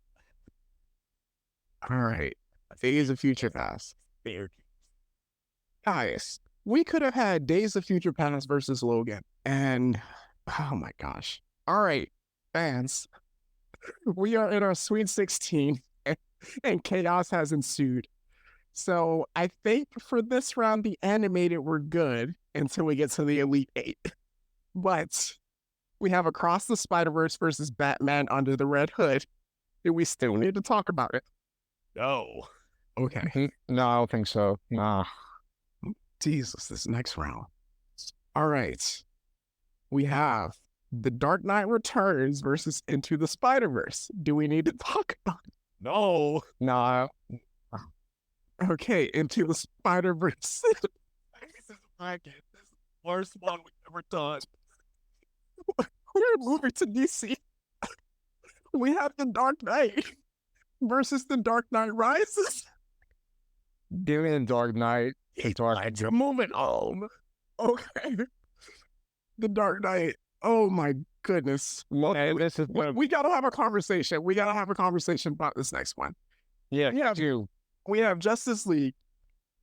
All right, Days of Future Past. Guys, we could have had Days of Future Past versus Logan. And, oh my gosh. All right, fans. We are in our Sweet 16, and chaos has ensued. So I think for this round, the animated were good until we get to the Elite 8. But we have Across the Spider-Verse versus Batman Under the Red Hood. Do we still need to talk about it? No. Okay. No, I don't think so. Nah. Jesus, this next round. All right. We have The Dark Knight Returns versus Into the Spider-Verse. Do we need to talk about it? No. Nah. Okay, Into the Spider-Verse. This is the worst one we've ever done. We're moving to DC. We have The Dark Knight versus The Dark Knight Rises. Give me The Dark Knight. You're moving home. Okay. The Dark Knight. Oh my goodness. And this is We gotta have a conversation. We gotta have a conversation about this next one. yeah, Yeah. dude. We have Justice League,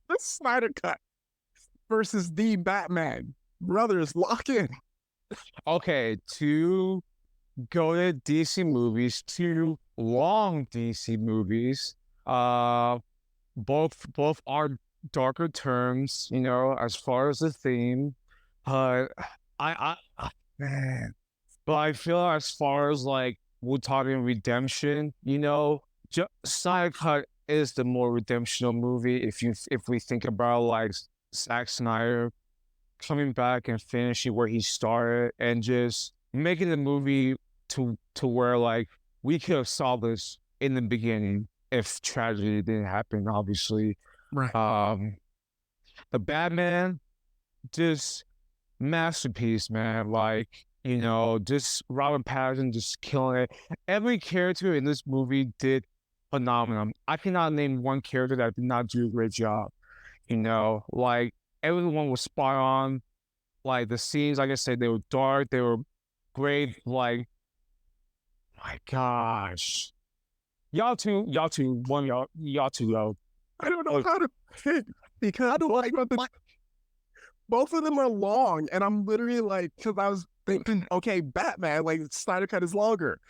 the Snyder Cut versus the Batman. Brothers, lock in. Okay, two goated DC movies, two long DC movies. Both are darker terms, you know, as far as the theme. Man, but I feel as far as like we're talking redemption, you know, Snyder Cut is the more redemptional movie. If we think about like Zack Snyder coming back and finishing where he started and just making the movie to where like we could have saw this in the beginning if tragedy didn't happen, obviously. Right. The Batman, just masterpiece, man. Like, you know, just Robert Pattinson just killing it. Every character in this movie did phenomenal. I cannot name one character that did not do a great job. You know, like everyone was spot on. Like the scenes, like I said, they were dark, they were great. Like, my gosh, y'all two, y'all too go. I don't know how to pick because I don't like both of them are long, and I'm literally like, because I was thinking, okay, Batman, like Snyder Cut is longer.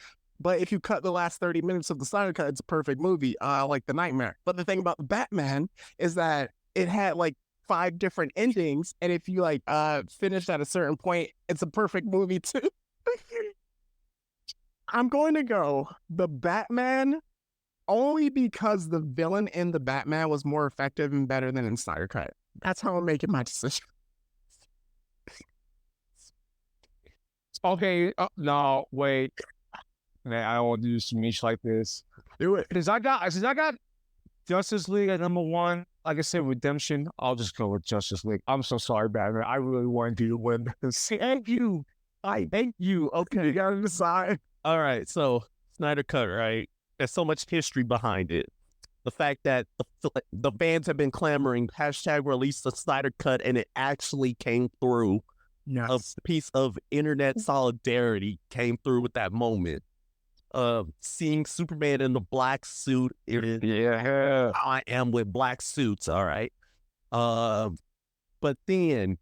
But if you cut the last 30 minutes of the Snyder Cut, it's a perfect movie, like The Nightmare. But the thing about the Batman is that it had like 5 different endings, and if you like finish at a certain point, it's a perfect movie too. I'm going to go the Batman only because the villain in the Batman was more effective and better than in Snyder Cut. That's how I'm making my decision. Okay, no, wait. Man, I don't want to do speech like this. Do it. Since I got Justice League at number 1, like I said, redemption, I'll just go with Justice League. I'm so sorry, Batman. I really wanted you to win this. Thank you. Thank you. Okay. You gotta decide. All right. So Snyder Cut, right? There's so much history behind it. The fact that the fans have been clamoring, hashtag release the Snyder Cut, and it actually came through. Yes. A piece of internet solidarity came through with that moment. Seeing Superman in the black suit. Yeah. I am with black suits, all right. But then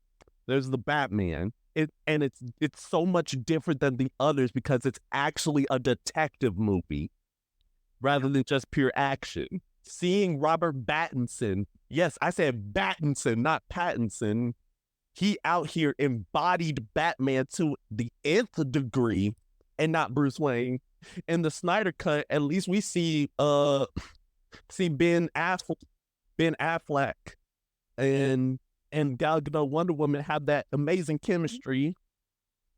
there's the Batman. It's so much different than the others because it's actually a detective movie rather than just pure action. Seeing Robert Pattinson, yes, I said Pattinson, not Pattinson. He out here embodied Batman to the nth degree, and not Bruce Wayne. In the Snyder Cut, at least we see Ben Affleck and Gal Gadot Wonder Woman have that amazing chemistry.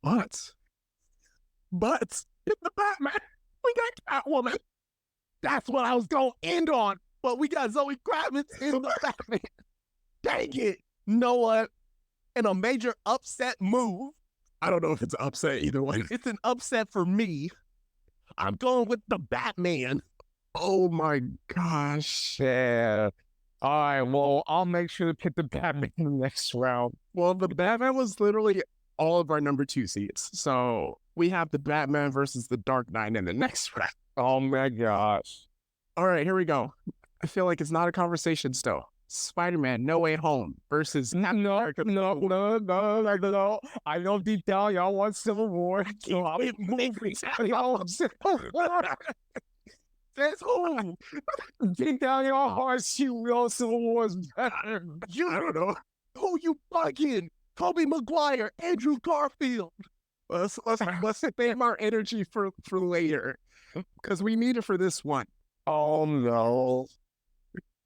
But in the Batman, we got Catwoman. That's what I was gonna end on. But we got Zoe Kravitz in the Batman. Dang it. You know what? In a major upset move. I don't know if it's an upset either way. It's an upset for me. I'm going with the Batman. Oh my gosh. Yeah. All right, well, I'll make sure to pick the Batman in the next round. Well, the Batman was literally all of our number 2 seeds. So we have the Batman versus the Dark Knight in the next round. Oh my gosh. All right, here we go. I feel like it's not a conversation still. Spider-Man No Way Home versus No. I know deep down y'all want Civil War. So I'll be moving. Y'all want Civil War. That's who. Deep down your hearts, you real Civil War is better. I don't know. Who you bugging? Tobey Maguire, Andrew Garfield. Let's save our energy for later because we need it for this one. Oh no.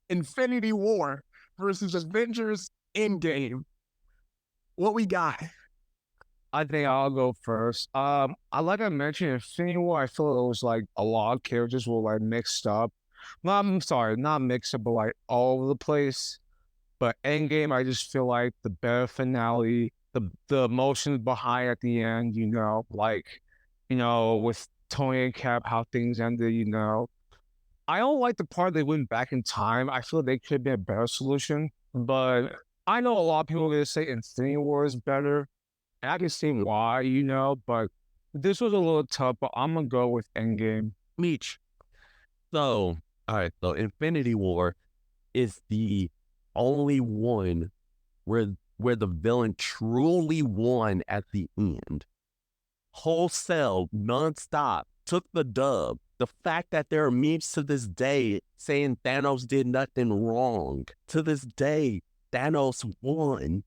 Infinity War versus Avengers Endgame. What we got? I think I'll go first. Like I mentioned, Infinity War, I feel it was like a lot of characters were like mixed up. I'm sorry, not mixed up, but like all over the place. But Endgame, I just feel like the better finale, the emotions behind at the end, you know, like, you know, with Tony and Cap, how things ended, you know. I don't like the part they went back in time. I feel they could have been a better solution, but I know a lot of people are gonna say Infinity War is better, and I can see why, but this was a little tough. But I'm gonna go with Endgame. Meech. So, all right. So, Infinity War is the only one where the villain truly won at the end. Wholesale, nonstop, took the dub. The fact that there are memes to this day saying Thanos did nothing wrong. To this day, Thanos won.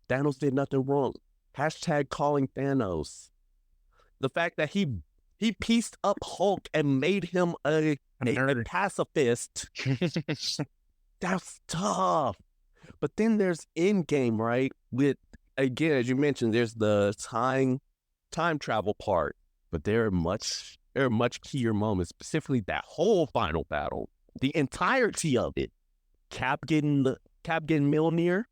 Thanos did nothing wrong. Hashtag calling Thanos. The fact that he pieced up Hulk and made him a pacifist. That's tough. But then there's Endgame, right? With, again, as you mentioned, there's the time travel part. But there are much keyer moments, specifically that whole final battle, the entirety of it. Cap getting Mjolnir,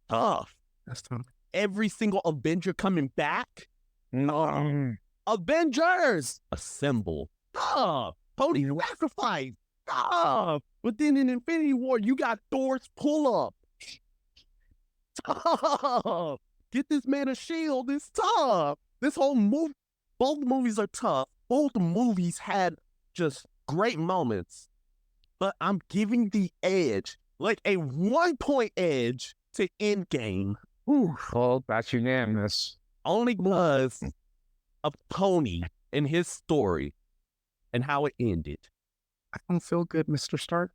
tough. That's tough. Every single Avenger coming back. No. Avengers assemble. Tough. Tony sacrifice. Tough. But then in Infinity War, you got Thor's pull up. Tough. Get this man a shield. It's tough. This whole movie, both movies are tough. Both movies had just great moments. But I'm giving the edge, like a 1-point edge, to Endgame. Well, that's unanimous. Only because of Tony and his story and how it ended. I don't feel good, Mr. Stark.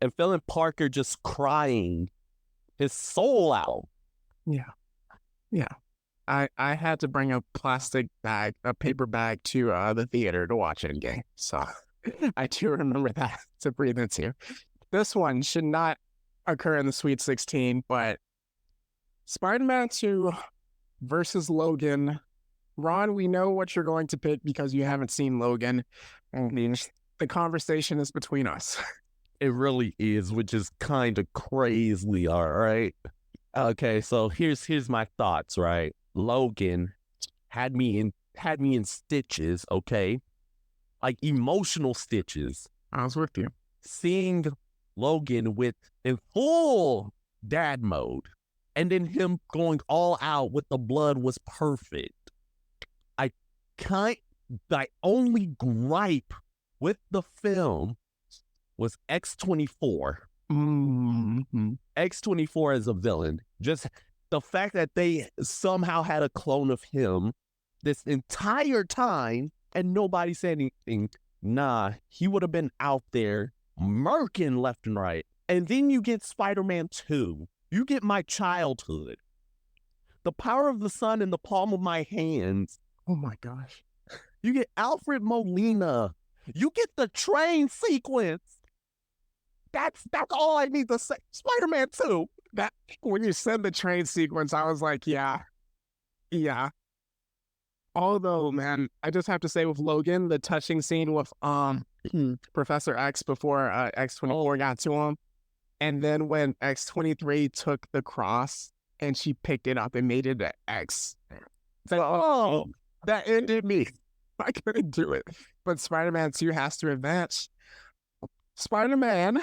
And feeling Parker just crying his soul out. Yeah. I had to bring a paper bag to the theater to watch Endgame. So I do remember that to breathe into. This one should not occur in the Sweet 16, but Spider-Man 2 versus Logan. Ron, we know what you're going to pick because you haven't seen Logan. The conversation is between us. It really is, which is kind of crazy, all right? Okay, so here's my thoughts, right? Logan had me in stitches, okay? Like emotional stitches. I was with you. Seeing Logan in full dad mode, and then him going all out with the blood was perfect. My only gripe with the film was X-24. Mm-hmm. X-24 as a villain. Just the fact that they somehow had a clone of him this entire time and nobody said anything. Nah, he would have been out there murking left and right. And then you get Spider-Man 2. You get my childhood. The power of the sun in the palm of my hands. Oh my gosh. You get Alfred Molina. You get the train sequence. That's all I need to say. Spider-Man 2. That when you said the train sequence, I was like, yeah. Although, man, I just have to say with Logan, the touching scene with Professor X before X-24 got to him, and then when X-23 took the cross and she picked it up and made it an X. So, that ended me. I couldn't do it. But Spider-Man 2 has to advance. Spider-Man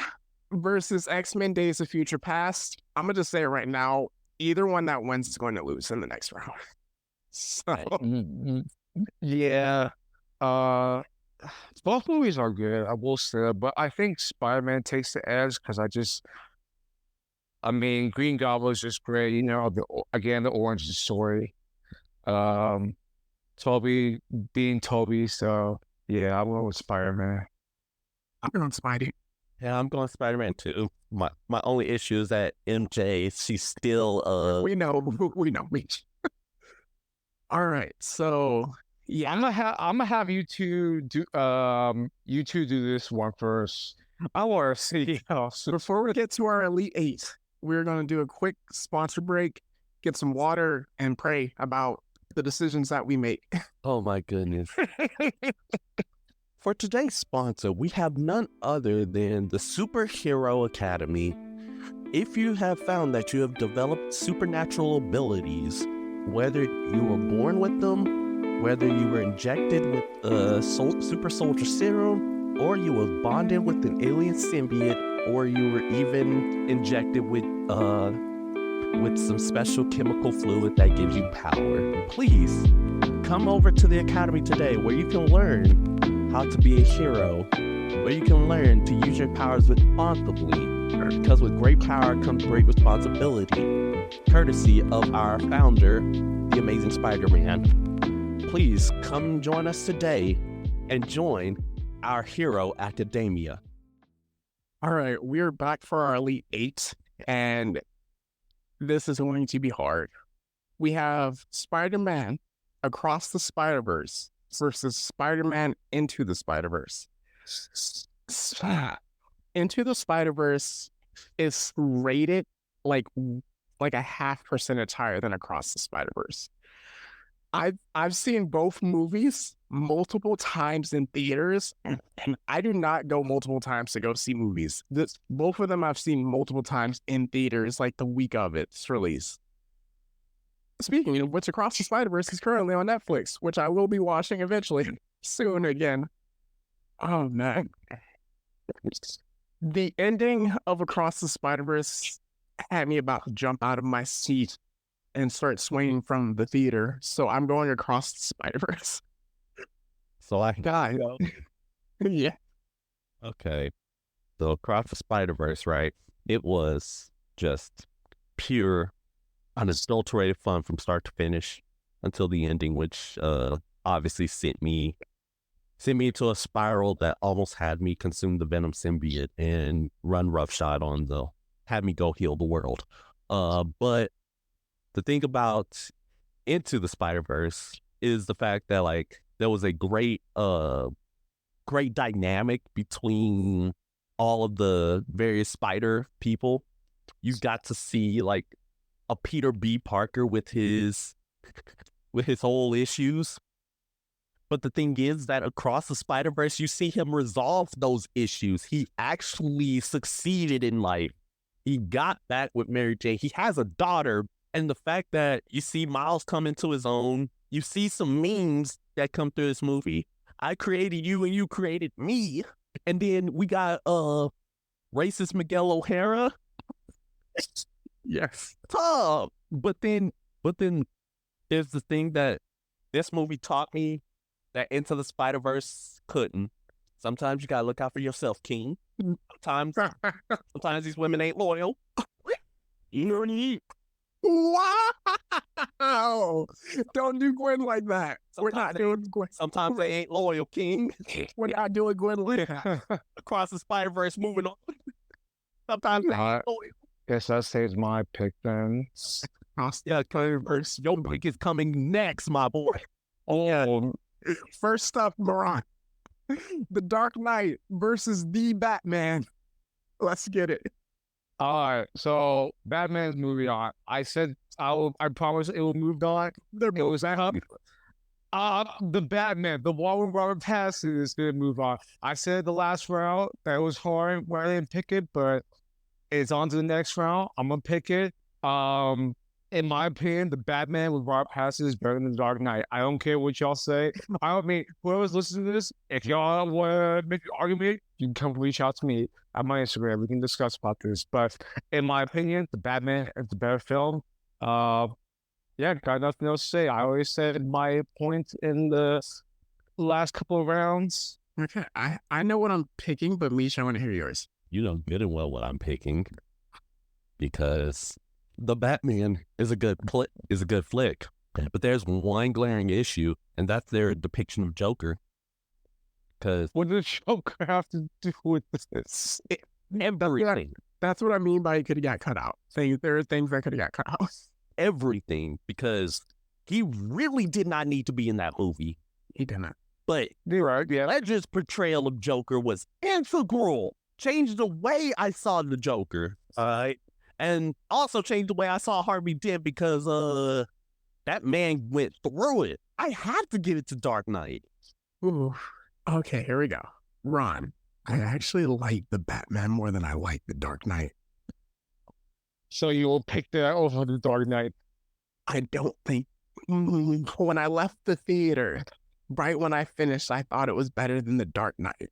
versus X-Men Days of Future Past. I'm going to just say it right now. Either one that wins is going to lose in the next round. So, yeah. Both movies are good, I will say. But I think Spider-Man takes the edge because Green Goblin is just great. The origin story. Toby being Toby. So, yeah, I'm going with Spider-Man. I'm going Spidey. Yeah, I'm going Spider-Man 2. My only issue is that MJ, she's still We know, Meech. All right, so yeah, I'm gonna have you two do this one first. I want to see so before we get to our Elite 8, we're gonna do a quick sponsor break, get some water, and pray about the decisions that we make. Oh my goodness. For today's sponsor, we have none other than the Superhero Academy. If you have found that you have developed supernatural abilities, whether you were born with them, whether you were injected with a super soldier serum, or you were bonded with an alien symbiote, or you were even injected with with some special chemical fluid that gives you power. Please come over to the Academy today where you can learn how to be a hero, where you can learn to use your powers responsibly, because with great power comes great responsibility, courtesy of our founder, the amazing Spider-Man. Please come join us today and join our Hero Academia. All right, we're back for our Elite Eight, and this is going to be hard. We have Spider-Man Across the Spider-Verse versus Spider-Man Into the Spider-Verse. Into the Spider-Verse is rated like a 0.5% higher than Across the Spider-Verse. I've seen both movies multiple times in theaters, and I do not go multiple times to go see movies. Both of them I've seen multiple times in theaters, like the week of its release. Speaking of which, Across the Spider-Verse is currently on Netflix, which I will be watching eventually, soon again. Oh, man. The ending of Across the Spider-Verse had me about to jump out of my seat and start swinging from the theater, so I'm going Across the Spider-Verse. So I can go. Yeah. Okay. So Across the Spider-Verse, right? It was just pure, unadulterated fun from start to finish until the ending, which obviously sent me into a spiral that almost had me consume the Venom symbiote and run roughshod on had me go heal the world. But the thing about Into the Spider-Verse is the fact that like there was a great dynamic between all of the various spider people. You got to see like a Peter B. Parker with his whole issues. But the thing is that Across the Spider-Verse, you see him resolve those issues. He actually succeeded in life. He got back with Mary Jane. He has a daughter. And the fact that you see Miles come into his own, you see some memes that come through this movie. I created you and you created me. And then we got racist Miguel O'Hara. Yes. Tough. But then there's the thing that this movie taught me that Into the Spider-Verse couldn't. Sometimes you gotta look out for yourself, King. Sometimes these women ain't loyal. You know what I mean? Wow! Don't do Gwen like that. We're not doing Gwen. Sometimes they ain't loyal, King. We're not doing Gwen like that. Across the Spider-Verse, moving on. Sometimes they ain't loyal. Guess that saves my pick then. Across the Spider-Verse. Your pick is coming next, my boy. Oh, First up, Meron. The Dark Knight versus the Batman. Let's get it. all right. So Batman's movie on. I said I promise it will move on. It was up. The Batman, the one with Robert Pattinson is gonna move on. I said the last round that was hard when I didn't pick it, but it's on to the next round. I'm gonna pick it. In my opinion, the Batman with Robert Pattinson is better than the Dark Knight. I don't care what y'all say. I mean, whoever's listening to this, if y'all want to make an argument, you can come reach out to me at my Instagram. We can discuss about this. But in my opinion, the Batman is the better film. Yeah, got nothing else to say. I always said my point in the last couple of rounds. Okay, I know what I'm picking, but Misha, I want to hear yours. You know good and well what I'm picking, because the Batman is a good flick, but there's one glaring issue, and that's their depiction of Joker. Because what does Joker have to do with this? Everything. That's what I mean by he could have got cut out. There are things that could have got cut out. Everything, because he really did not need to be in that movie. He didn't. But You're right, yeah. Ledger's portrayal of Joker was integral. Changed the way I saw the Joker. All right. And also changed the way I saw Harvey Dent, because that man went through it. I had to give it to Dark Knight. Ooh. Okay, here we go. Ron, I actually like the Batman more than I like the Dark Knight. So you will pick that over the Dark Knight. I don't think when I left the theater, right when I finished, I thought it was better than the Dark Knight.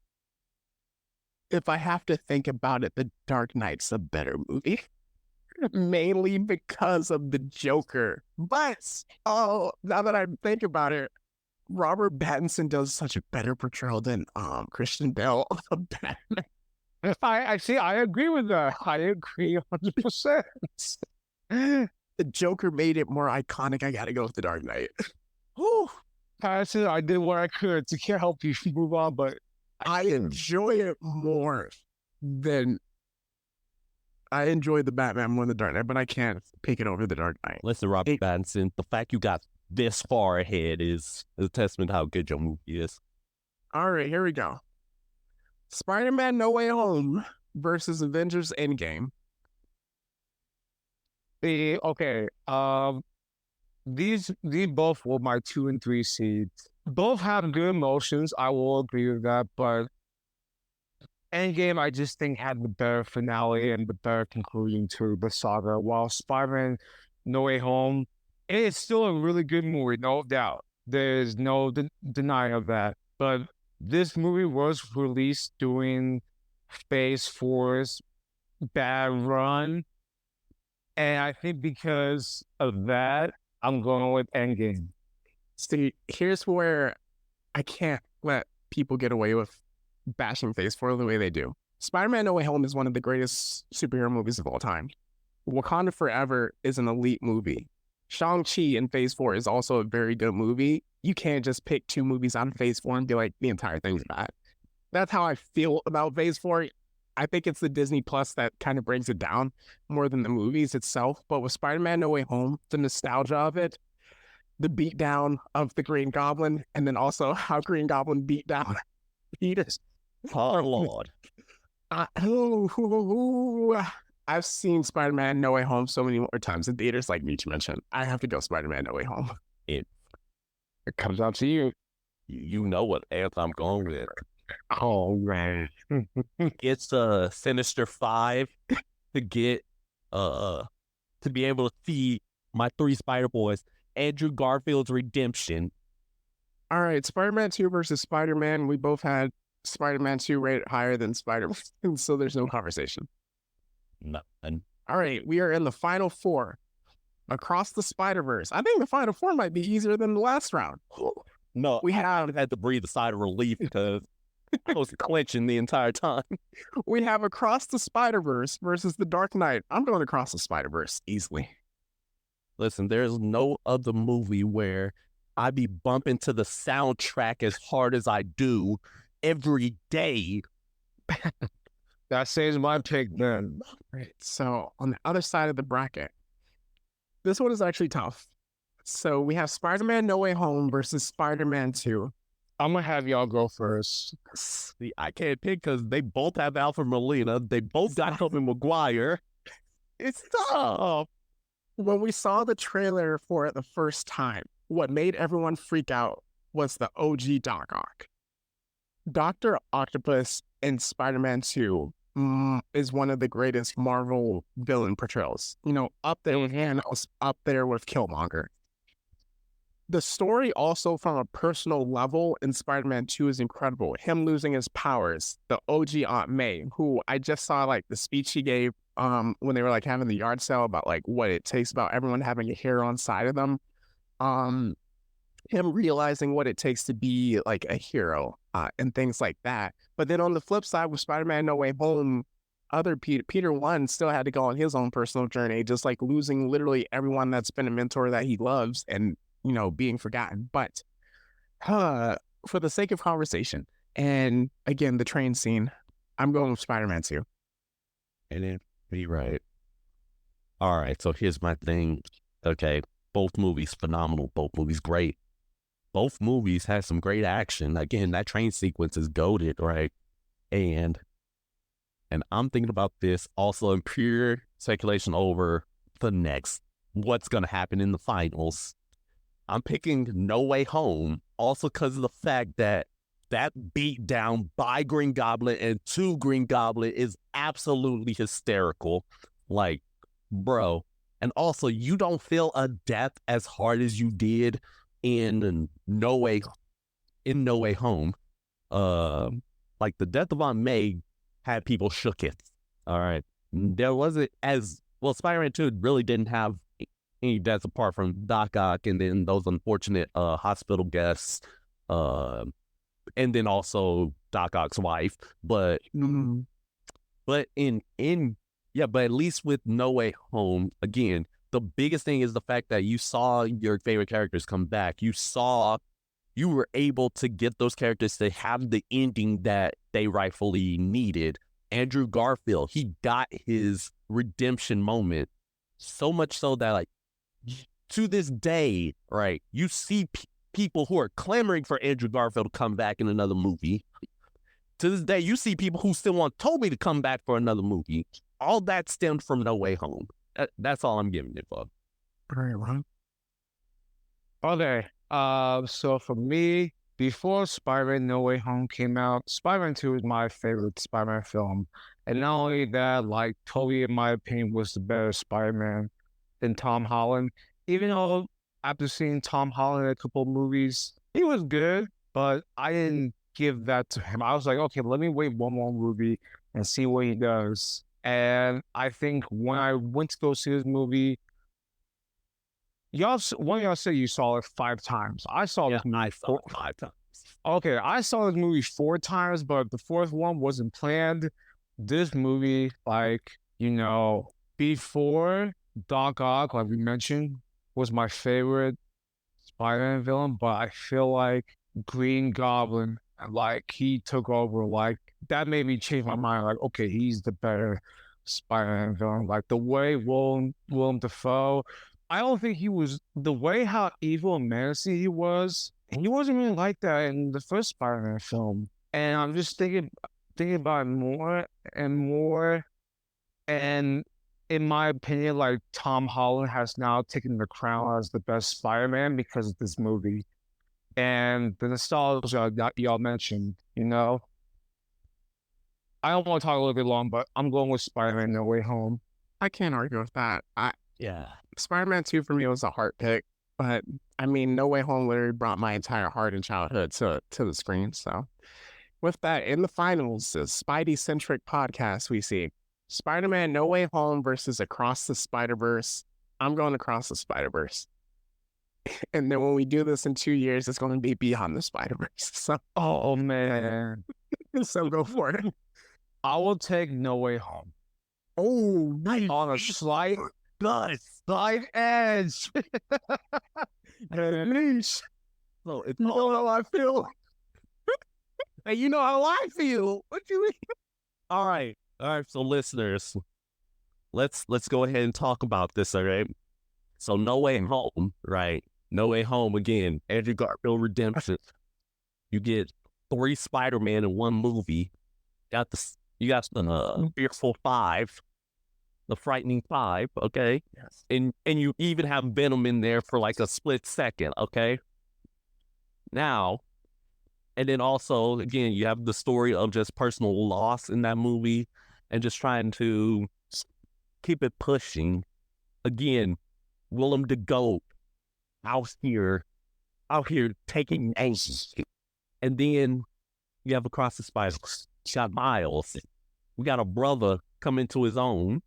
If I have to think about it, the Dark Knight's a better movie. mainly because of the Joker. But now that I think about it, Robert Pattinson does such a better portrayal than Christian Bale of Batman. I see. I agree with that. I agree 100%. The Joker made it more iconic. I gotta go with the Dark Knight. Whew. Pattinson, I did what I could to can't help you move on, but I enjoy it more than I enjoy the Batman more than the Dark Knight, but I can't pick it over the Dark Knight. Listen, Robert Pattinson, the fact you got this far ahead is a testament to how good your movie is. All right, here we go. Spider-Man No Way Home versus Avengers Endgame. Okay. These both were my 2 and 3 seeds. Both have good emotions. I will agree with that, but Endgame, I just think, had the better finale and the better conclusion to the saga. While Spider-Man No Way Home, it's still a really good movie, no doubt. There's no denying of that. But this movie was released during Phase 4's bad run. And I think because of that, I'm going with Endgame. See, here's where I can't let people get away with bashing Phase 4 the way they do. Spider-Man No Way Home is one of the greatest superhero movies of all time. Wakanda Forever is an elite movie. Shang-Chi in Phase 4 is also a very good movie. You can't just pick 2 movies out of Phase 4 and be like, the entire thing's bad. That's how I feel about Phase 4. I think it's the Disney Plus that kind of brings it down more than the movies itself. But with Spider-Man No Way Home, the nostalgia of it, the beatdown of the Green Goblin, and then also how Green Goblin beat down Peter. Oh, Lord. I've seen Spider-Man No Way Home so many more times in theaters, like Meech mentioned. I have to go Spider-Man No Way Home. It comes out to you. You know what answer I'm going with. Oh, man. It's a Sinister 5 to get to be able to see my 3 Spider Boys, Andrew Garfield's redemption. All right, Spider-Man 2 versus Spider-Man. We both had Spider-Man 2 rated higher than Spider-Man, so there's no conversation. Nothing. All right, we are in the final 4. Across the Spider-Verse. I think the final 4 might be easier than the last round. No, We have I had to breathe a sigh of relief because I was clenching the entire time. we have Across the Spider-Verse versus The Dark Knight. I'm going Across the Spider-Verse easily. Listen, there's no other movie where I be bumping to the soundtrack as hard as I do every day. That saves my pick then. Right. So on the other side of the bracket, this one is actually tough. So we have Spider-Man No Way Home versus Spider-Man 2. I'm going to have y'all go first. See, I can't pick because they both have Alfred Molina. They both got Tobey Maguire. It's tough. When we saw the trailer for it the first time, what made everyone freak out was the OG Doc Ock. Dr. Octopus in Spider-Man 2 is one of the greatest Marvel villain portrayals. You know, up there with Thanos, up there with Killmonger. The story also from a personal level in Spider-Man 2 is incredible. Him losing his powers, the OG Aunt May, who I just saw like the speech she gave when they were like having the yard sale about like what it takes about everyone having a hair on side of them. Him realizing what it takes to be like a hero and things like that. But then on the flip side with Spider-Man No Way Home, other Peter 1 still had to go on his own personal journey, just like losing literally everyone that's been a mentor that he loves and, you know, being forgotten. But for the sake of conversation, and again, the train scene, I'm going with Spider-Man 2. And then be right. All right, so here's my thing. Okay, both movies phenomenal. Both movies great. Both movies had some great action. Again, that train sequence is goated, right? And I'm thinking about this also in pure speculation over the next, what's going to happen in the finals. I'm picking No Way Home also because of the fact that beat down by Green Goblin and to Green Goblin is absolutely hysterical. Like, bro. And also, you don't feel a death as hard as you did in No Way Home. Like the death of Aunt May had people shook it. All right. There wasn't as well, Spider-Man 2 really didn't have any deaths apart from Doc Ock and then those unfortunate hospital guests, and then also Doc Ock's wife. But but but at least with No Way Home, again, the biggest thing is the fact that you saw your favorite characters come back. You were able to get those characters to have the ending that they rightfully needed. Andrew Garfield, he got his redemption moment, so much so that, like, to this day, right, you see people who are clamoring for Andrew Garfield to come back in another movie. To this day, you see people who still want Toby to come back for another movie. All that stemmed from No Way Home. That's all I'm giving it for. Very well. Okay. So for me, before Spider-Man No Way Home came out, Spider-Man 2 is my favorite Spider-Man film. And not only that, like, Tobey, in my opinion, was the better Spider-Man than Tom Holland. Even though after seeing Tom Holland in a couple of movies, he was good, but I didn't give that to him. I was like, okay, let me wait one more movie and see what he does. And I think when I went to go see this movie, one of y'all said you saw it 5 times. I saw this movie I saw it 5 times. Okay, I saw this movie 4 times, but the 4th one wasn't planned. This movie, like, before Doc Ock, like we mentioned, was my favorite Spider-Man villain, but I feel like Green Goblin, like, he took over. Like, that made me change my mind. Like, okay, he's the better Spider-Man villain. Like, the way Willem Dafoe, I don't think he was, the way how evil and menacing he wasn't really like that in the first Spider-Man film. And I'm just thinking about it more and more. And in my opinion, like, Tom Holland has now taken the crown as the best Spider-Man because of this movie. And the nostalgia that y'all mentioned, I don't want to talk a little bit long, but I'm going with Spider-Man No Way Home. I can't argue with that. Yeah. Spider-Man 2 for me was a heart pick, but I mean, No Way Home literally brought my entire heart and childhood to the screen. So with that, in the finals, the Spidey-centric podcast, we see Spider-Man No Way Home versus Across the Spider-Verse. I'm going Across the Spider-Verse. And then when we do this in 2 years, it's going to be Beyond the Spider-Verse. So, oh man. So go for it. I will take No Way Home. Oh, nice. On a slight edge. Nice. So it's You know how I feel. Hey, you know how I feel. What you mean? All right. So listeners, let's go ahead and talk about this. All right. So No Way Home, right? No Way Home again. Andrew Garfield redemption. You get 3 Spider-Man in one movie. You got the Fearful 5, the Frightening 5. Okay. Yes. And you even have Venom in there for like a split second. Okay. Now. And then also, again, you have the story of just personal loss in that movie and just trying to keep it pushing. Again, Willem the Goat out here taking names. And then you have Across the Spider-Verse. You got Miles. We got a brother coming to his own.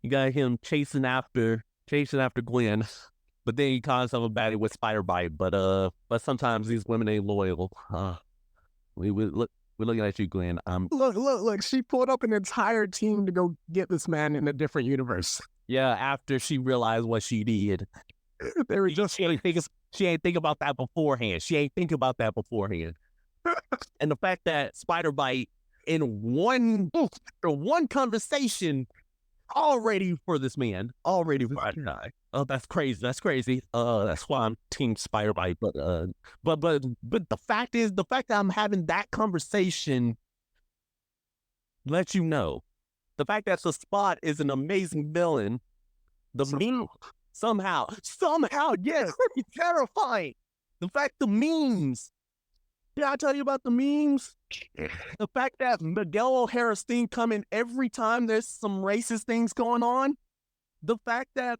You got him chasing after Gwen. But then he causes himself a baddie with spider bite. But sometimes these women ain't loyal. We're looking at you, Glenn. Look. She pulled up an entire team to go get this man in a different universe. Yeah, after she realized what she did. They were just She ain't think about that beforehand. And the fact that spider bite in one conversation already for this man, already for that guy. Oh, that's crazy. That's why I'm team spider bite. But the fact that I'm having that conversation lets you know. The fact that the Spot is an amazing villain. Somehow, yes, terrifying. The fact the memes. Did I tell you about the memes? The fact that Miguel O'Hara's theme come in every time there's some racist things going on. The fact that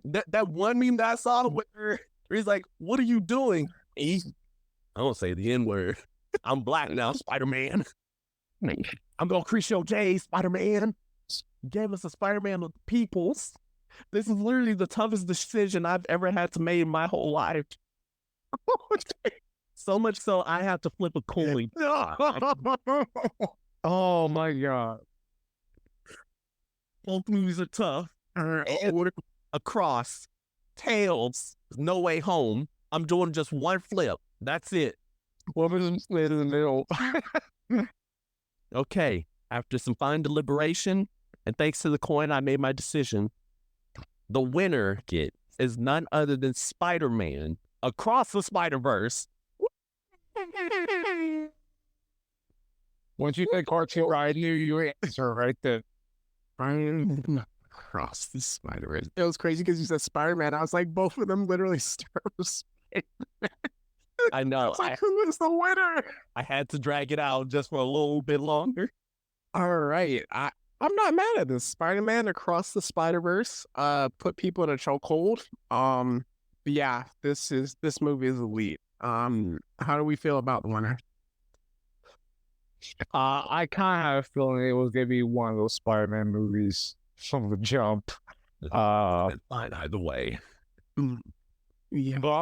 that one meme that I saw where he's like, "What are you doing?" I don't say the N-word. I'm black now, Spider-Man. I'm gonna crease your J, Spider-Man. gave us a Spider-Man of the peoples. This is literally the toughest decision I've ever had to make in my whole life. So much so I have to flip a coin. Oh my God. Both movies are tough. Across, Tails, No Way Home. I'm doing just one flip. That's it. What was split in the middle? Okay. After some fine deliberation, and thanks to the coin, I made my decision. The winner is none other than Spider-Man Across the Spider-Verse. Once you said cartoon, I knew your answer right there. Across the Spider-Verse. It was crazy because you said Spider-Man. I was like, both of them literally start with Spider-Man. I know. It's like, who is the winner? I had to drag it out just for a little bit longer. All right. I'm not mad at this. Spider-Man Across the Spider-Verse put people in a chokehold. Yeah, this movie is elite. How do we feel about the winner? I kind of have a feeling it was gonna be one of those Spider-Man movies from the jump. Fine either way. Yeah, but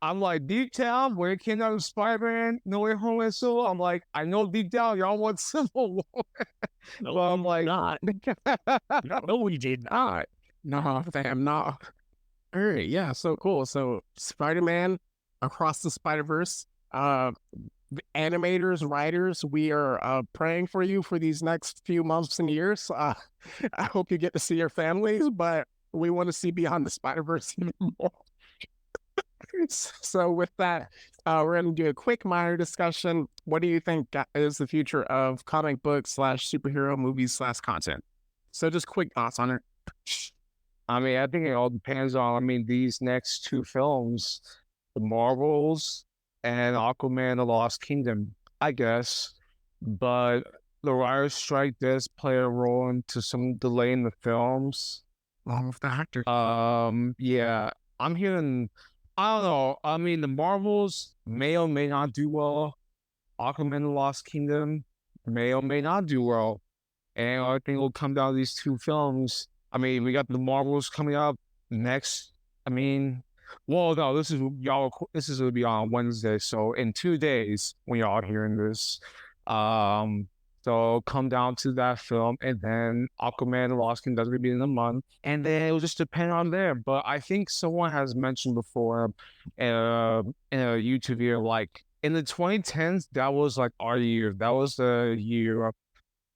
I'm like deep down when it came out of Spider-Man No Way Home and so I'm like, I know deep down y'all want Civil War. No, but I'm like, not. No, we did not. No, fam, not. All right, yeah, so cool. So Spider-Man Across the Spider-Verse. Animators, writers, we are praying for you for these next few months and years. I hope you get to see your families, but we want to see Beyond the Spider-Verse even more. So with that, we're going to do a quick minor discussion. What do you think is the future of comic books / superhero movies / content? So just quick thoughts on it. I mean, I think it all depends on, these next two films, the Marvels and Aquaman, The Lost Kingdom, I guess. But the writer's strike does play a role into some delay in the films. Along with the actor. Yeah, I'm hearing, I don't know. I mean, the Marvels may or may not do well. Aquaman, The Lost Kingdom may or may not do well. And I think it'll come down to these two films. I mean, we got the Marvels coming up next. Well, no, this is gonna be on Wednesday, so in 2 days when y'all are hearing this, so come down to that film, and then Aquaman: The Lost Kingdom doesn't be in a month, and then it'll just depend on there. But I think someone has mentioned before, in a YouTube video, like in the 2010s, that was like our year. That was the year of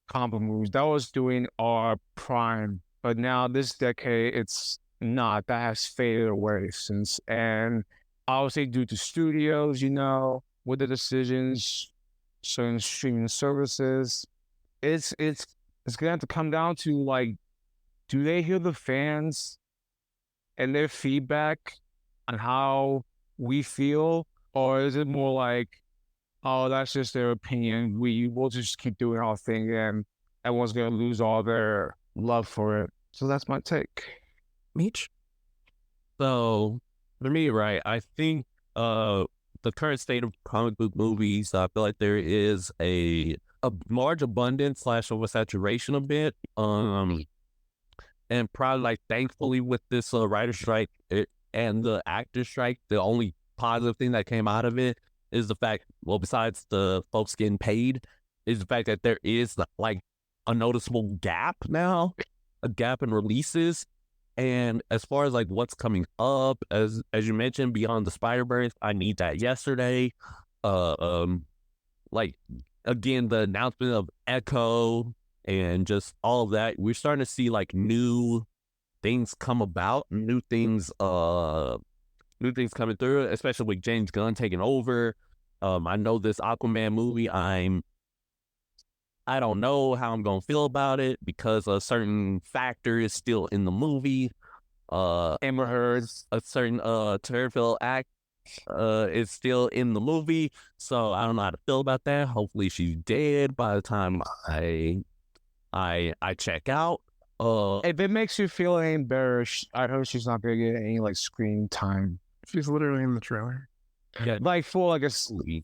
comic movies. That was doing our prime. But now this decade, it's not. That has faded away since. And I would say due to studios, with the decisions, certain streaming services, it's gonna have to come down to like, do they hear the fans and their feedback on how we feel, or is it more like, oh, that's just their opinion. We'll just keep doing our thing, and everyone's gonna lose all their love for it. So that's my take. Meech? So, for me, right, I think the current state of comic book movies, I feel like there is a large abundance / oversaturation a bit. And probably like thankfully with this writer strike and the actor strike, the only positive thing that came out of it is the fact, well, besides the folks getting paid, is the fact that there is like a noticeable gap now, a gap in releases. And as far as like what's coming up, as you mentioned, Beyond the Spider-Verse, I need that yesterday. Like again, the announcement of Echo and just all of that, we're starting to see like new things come about, new things coming through, especially with James Gunn taking over. I know this Aquaman movie, I don't know how I'm gonna feel about it because a certain factor is still in the movie. Amber Heard's a certain Terrific act is still in the movie, so I don't know how to feel about that. Hopefully she's dead by the time I check out. If it makes you feel any better, I heard she's not gonna get any like screen time. She's literally in the trailer. Yeah, like for like a second,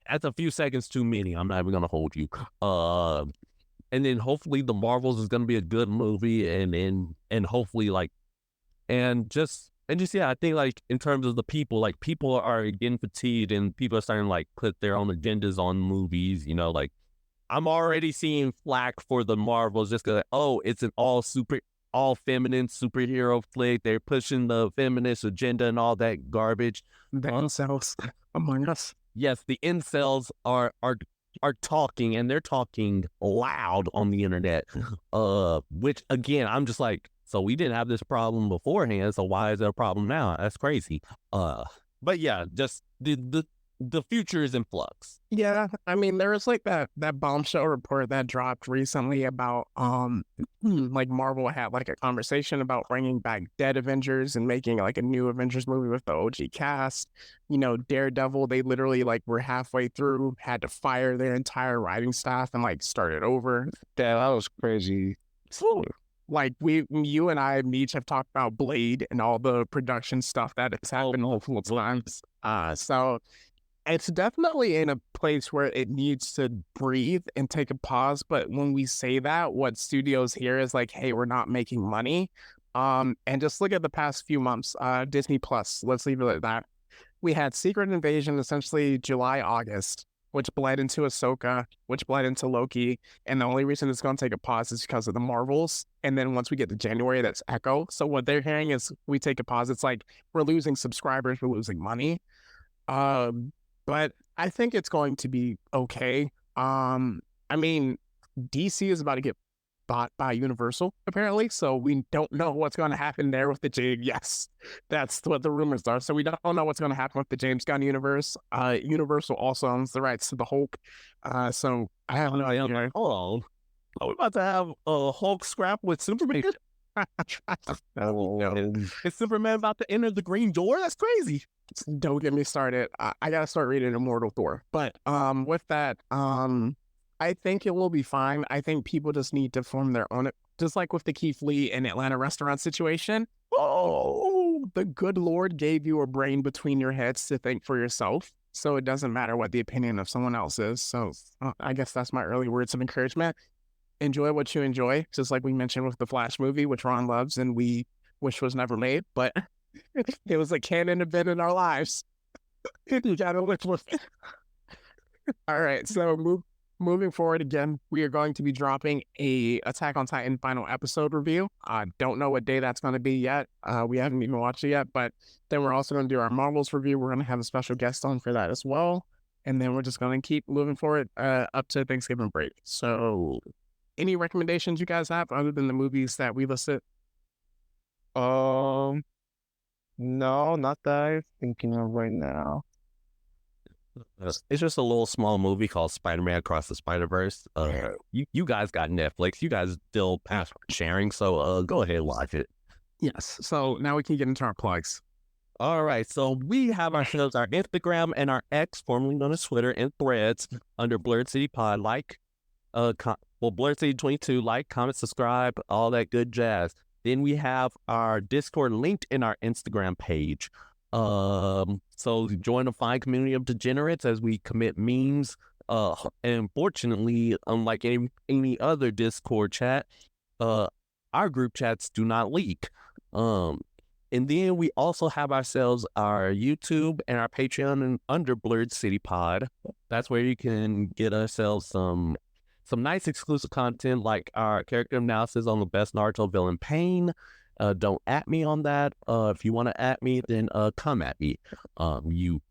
that's a few seconds too many. I'm not even gonna hold you. And then hopefully the Marvels is gonna be a good movie, and hopefully like and just yeah, I think like in terms of the people, like people are getting fatigued and people are starting to like put their own agendas on movies. Like I'm already seeing flack for the Marvels just because it's an all feminine superhero flick. They're pushing the feminist agenda and all that garbage. The incels among us. Yes, the incels are talking, and they're talking loud on the internet. Which again, I'm just like, so we didn't have this problem beforehand, so why is it a problem now? That's crazy. But yeah, just the future is in flux. Yeah, I mean, there was like that bombshell report that dropped recently about like Marvel had like a conversation about bringing back dead Avengers and making like a new Avengers movie with the OG cast. Daredevil, they literally like were halfway through, had to fire their entire writing staff and like start it over. Yeah, that was crazy. Like you and I each have talked about Blade and all the production stuff that has happened multiple times. So it's definitely in a place where it needs to breathe and take a pause. But when we say that, what studios hear is like, hey, we're not making money. And just look at the past few months, Disney Plus, let's leave it at that. We had Secret Invasion essentially July, August, which bled into Ahsoka, which bled into Loki. And the only reason it's going to take a pause is because of the Marvels. And then once we get to January, that's Echo. So what they're hearing is we take a pause. It's like we're losing subscribers, we're losing money. But I think it's going to be okay. I mean, DC is about to get bought by Universal, apparently, so we don't know what's going to happen there with the James. Yes, that's what the rumors are. So we don't know what's going to happen with the James Gunn universe. Universal also owns the rights to the Hulk. So I don't know. Hold on. Are we about to have a Hulk scrap with Superman? Is Superman about to enter the green door? That's crazy. Don't get me started. I gotta start reading Immortal Thor. But with that, I think it will be fine. I think people just need to form their own, just like with the Keith Lee and Atlanta restaurant situation. Oh, the good Lord gave you a brain between your heads to think for yourself. So it doesn't matter what the opinion of someone else is. So I guess that's my early words of encouragement. Enjoy what you enjoy, just like we mentioned with the Flash movie, which Ron loves and we wish was never made, but it was a canon event in our lives. You gotta live with it. All right, so moving forward again, we are going to be dropping a Attack on Titan final episode review. I don't know what day that's going to be yet. We haven't even watched it yet, but then we're also going to do our Marvels review. We're going to have a special guest on for that as well. And then we're just going to keep moving forward up to Thanksgiving break. So any recommendations you guys have other than the movies that we listed? No, not that I'm thinking of right now. It's just a little small movie called Spider-Man Across the Spider-Verse. You guys got Netflix. You guys still password sharing, so go ahead and watch it. Yes. So now we can get into our plugs. All right. So we have ourselves our Instagram and our X, formerly known as Twitter, and Threads under Blurred City Pod. Blurred City 22. Like, comment, subscribe, all that good jazz. Then we have our Discord linked in our Instagram page. So join a fine community of degenerates as we commit memes. And fortunately, unlike any other Discord chat, our group chats do not leak. And then we also have ourselves our YouTube and our Patreon and under Blurred City Pod. That's where you can get ourselves some nice exclusive content like our character analysis on the best Naruto villain Pain. Don't at me on that. If you want to at me, then come at me. You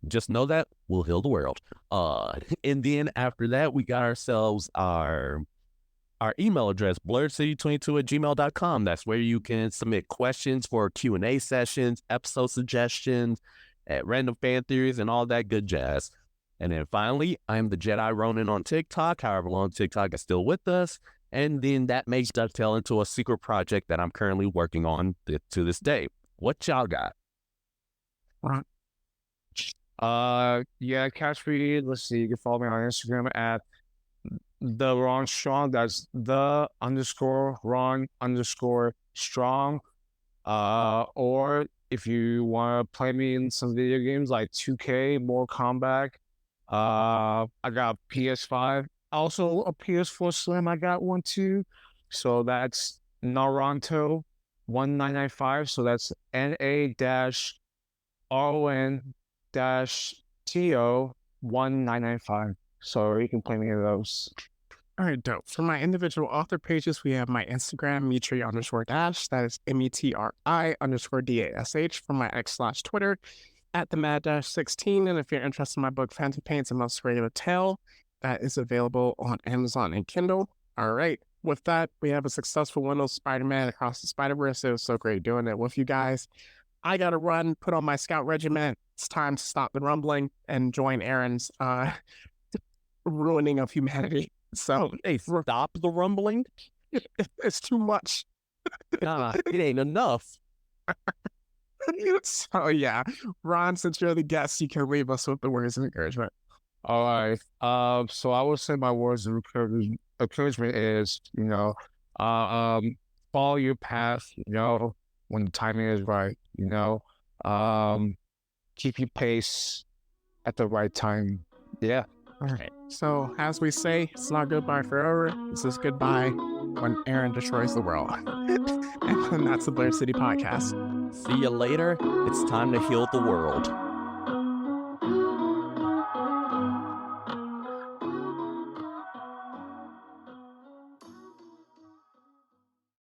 just know that we'll heal the world. And then after that, we got ourselves our email address, blurredcity22@gmail.com. That's where you can submit questions for Q&A sessions, episode suggestions, random fan theories, and all that good jazz. And then finally, I'm the Jedi Ronin on TikTok. However long TikTok is still with us. And then that may dovetail into a secret project that I'm currently working on to this day. What y'all got? Yeah, catch me. Let's see. You can follow me on Instagram at the Ron Strong. That's the_Ron_Strong. Or if you want to play me in some video games like 2K, Mortal Kombat, I got PS5, also a PS4 Slim. I got one too. So that's Naruto 1995. So that's NA-RON-TO 1995. So you can play any of those. All right, dope. For my individual author pages, we have my Instagram, Metri_Dash. That is METRI_DASH. For my X/Twitter, at the Mad-16. And if you're interested in my book, Phantom Pain's A Most Regular Tale, that is available on Amazon and Kindle. All right. With that, we have a successful Windows Spider-Man Across the Spider-Verse. It was so great doing it with you guys. I got to run, put on my scout regiment. It's time to stop the rumbling and join Aaron's ruining of humanity. So, Hey, stop the rumbling. it's too much. Nah, it ain't enough. So, yeah. Ron, since you're the guest, you can leave us with the words of encouragement. All right. So I would say my words of encouragement is, follow your path, when the timing is right, keep your pace at the right time. Yeah. All right. So, as we say, it's not goodbye forever. This is goodbye when Aaron destroys the world. And that's the Blair City Podcast. See you later. It's time to heal the world.